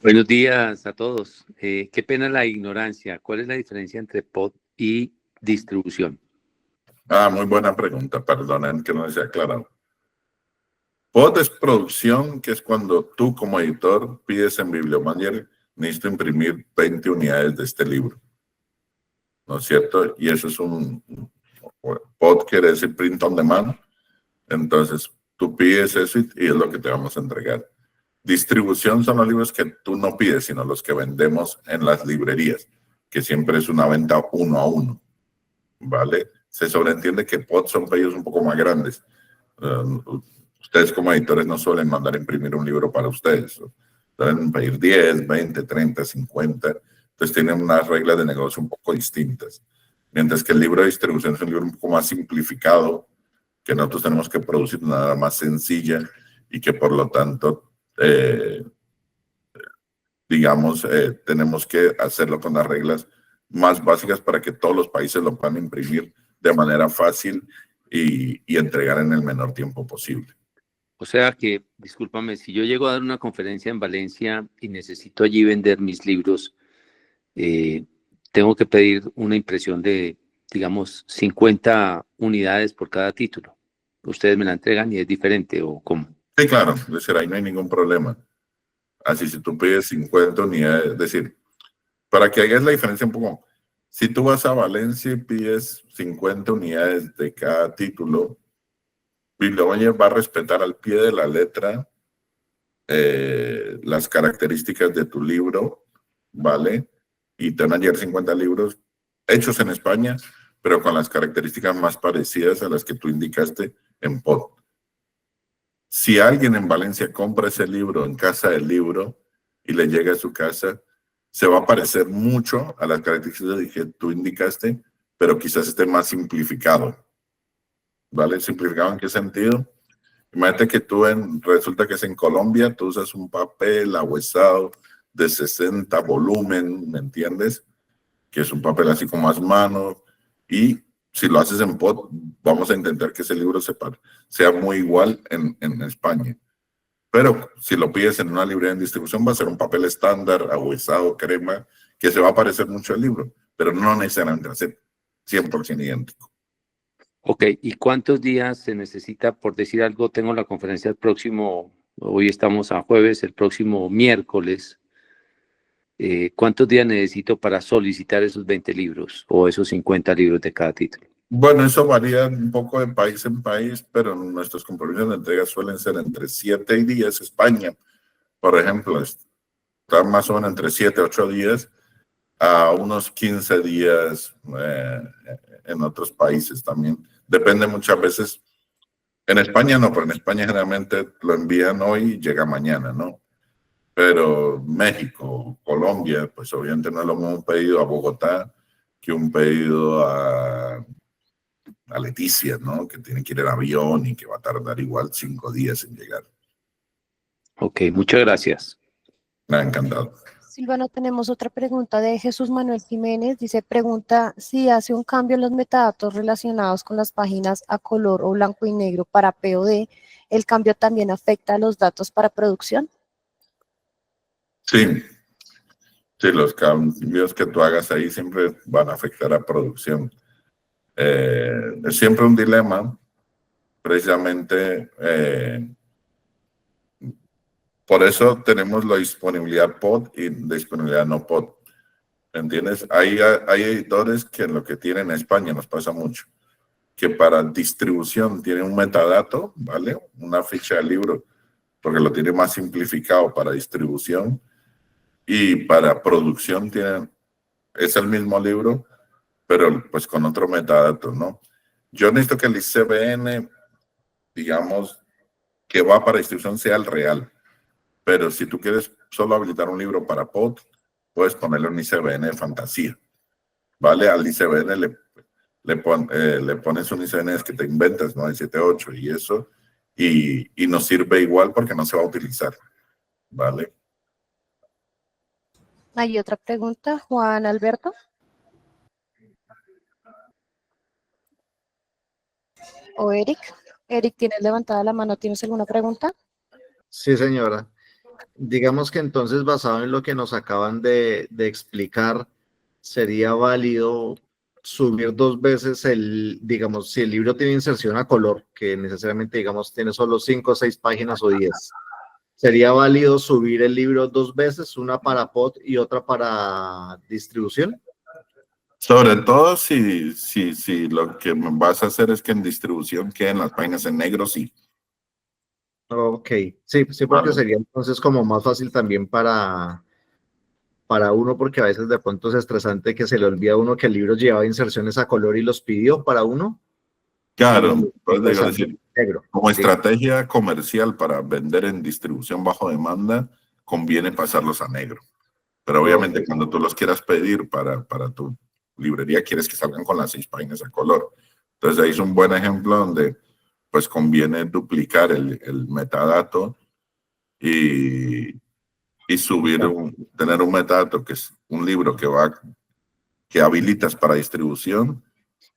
Buenos días a todos. Qué pena la ignorancia. ¿Cuál es la diferencia entre pod y distribución? Muy buena pregunta, perdonen que no les he aclarado. Pod es producción, que es cuando tú como editor pides en Bibliomanier, necesito imprimir 20 unidades de este libro, ¿no es cierto? Y eso es pod quiere decir print on demand, entonces tú pides eso y es lo que te vamos a entregar. Distribución son los libros que tú no pides, sino los que vendemos en las librerías, que siempre es una venta 1 a 1, ¿vale? Se sobreentiende que pod son pedidos un poco más grandes. Ustedes como editores no suelen mandar a imprimir un libro para ustedes. Suelen pedir 10, 20, 30, 50. Entonces tienen unas reglas de negocio un poco distintas. Mientras que el libro de distribución es un libro un poco más simplificado, que nosotros tenemos que producir de una manera más sencilla y que por lo tanto, tenemos que hacerlo con las reglas más básicas para que todos los países lo puedan imprimir de manera fácil y entregar en el menor tiempo posible. O sea que, discúlpame, si yo llego a dar una conferencia en Valencia y necesito allí vender mis libros, tengo que pedir una impresión de, digamos, 50 unidades por cada título. Ustedes me la entregan y es diferente, ¿o cómo? Sí, claro, es decir, ahí no hay ningún problema. Así, si tú pides 50 unidades, es decir, para que hagas la diferencia un poco, si tú vas a Valencia y pides 50 unidades de cada título, Bibliomanier va a respetar al pie de la letra las características de tu libro, ¿vale? Y te van a llegar 50 libros hechos en España, pero con las características más parecidas a las que tú indicaste en pod. Si alguien en Valencia compra ese libro en Casa del Libro y le llega a su casa, se va a parecer mucho a las características que tú indicaste, pero quizás esté más simplificado. ¿Vale? ¿Simplificado en qué sentido? Imagínate que resulta que es en Colombia, tú usas un papel ahuesado de 60 volumen, ¿me entiendes? Que es un papel así con más mano, y si lo haces en pod, vamos a intentar que ese libro sea muy igual en España. Pero si lo pides en una librería en distribución, va a ser un papel estándar, ahuesado, crema, que se va a parecer mucho al libro, pero no necesariamente va a ser 100% idéntico. Ok, ¿y cuántos días se necesita, por decir algo? Tengo la conferencia el próximo, hoy estamos a jueves, el próximo miércoles. ¿Cuántos días necesito para solicitar esos 20 libros o esos 50 libros de cada título? Bueno, eso varía un poco de país en país, pero nuestros compromisos de entrega suelen ser entre 7 días. España, por ejemplo, está más o menos entre 7 y 8 días a unos 15 días en otros países también. Depende muchas veces. En España no, pero en España generalmente lo envían hoy y llega mañana, ¿no? Pero México, Colombia, pues obviamente no es lo mismo un pedido a Bogotá que un pedido a Leticia, ¿no? Que tiene que ir en avión y que va a tardar igual 5 días en llegar. Ok, muchas gracias. Me ha encantado. Silvano, tenemos otra pregunta de Jesús Manuel Jiménez. Dice, pregunta si hace un cambio en los metadatos relacionados con las páginas a color o blanco y negro para POD, ¿el cambio también afecta a los datos para producción? Sí, sí, los cambios que tú hagas ahí siempre van a afectar a producción. Es siempre un dilema, precisamente por eso tenemos la disponibilidad pod y disponibilidad no pod. ¿Entiendes? Hay editores que lo que tienen en España nos pasa mucho, que para distribución tienen un metadato, ¿vale? Una ficha del libro, porque lo tiene más simplificado para distribución, y para producción es el mismo libro, pero pues con otro metadato, ¿no? Yo necesito que el ICBN, digamos, que va para distribución sea el real, pero si tú quieres solo habilitar un libro para pod, puedes ponerle un ICBN de fantasía, ¿vale? Al ICBN le pones un ICBN que te inventas, ¿no? El 78 y eso, y nos sirve igual porque no se va a utilizar, ¿vale? Hay otra pregunta, Juan Alberto. O Eric. Eric, ¿tienes levantada la mano? ¿Tienes alguna pregunta? Sí, señora. Digamos que entonces, basado en lo que nos acaban de explicar, sería válido subir 2 veces digamos, si el libro tiene inserción a color, que necesariamente, digamos, tiene solo 5 o 6 páginas o 10. ¿Sería válido subir el libro 2 veces, una para POT y otra para distribución? Sobre todo si lo que vas a hacer es que en distribución queden las páginas en negro, sí. Ok, sí, porque Vale. sería entonces como más fácil también para uno, porque a veces de pronto es estresante que se le olvida a uno que el libro llevaba inserciones a color y los pidió para uno. Claro, Y pues pues digo, salió decir, negro. como Sí. estrategia comercial para vender en distribución bajo demanda, conviene pasarlos a negro. Pero obviamente Ok. cuando tú los quieras pedir para tu librería, quieres que salgan con las 6 páginas a color. Entonces ahí es un buen ejemplo donde pues conviene duplicar el metadato y subir tener un metadato que es un libro que habilitas para distribución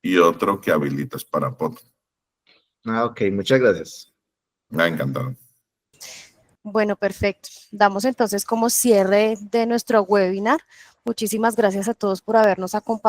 y otro que habilitas para POT. Ok, muchas gracias. Me ha encantado. Bueno, perfecto. Damos entonces como cierre de nuestro webinar. Muchísimas gracias a todos por habernos acompañado.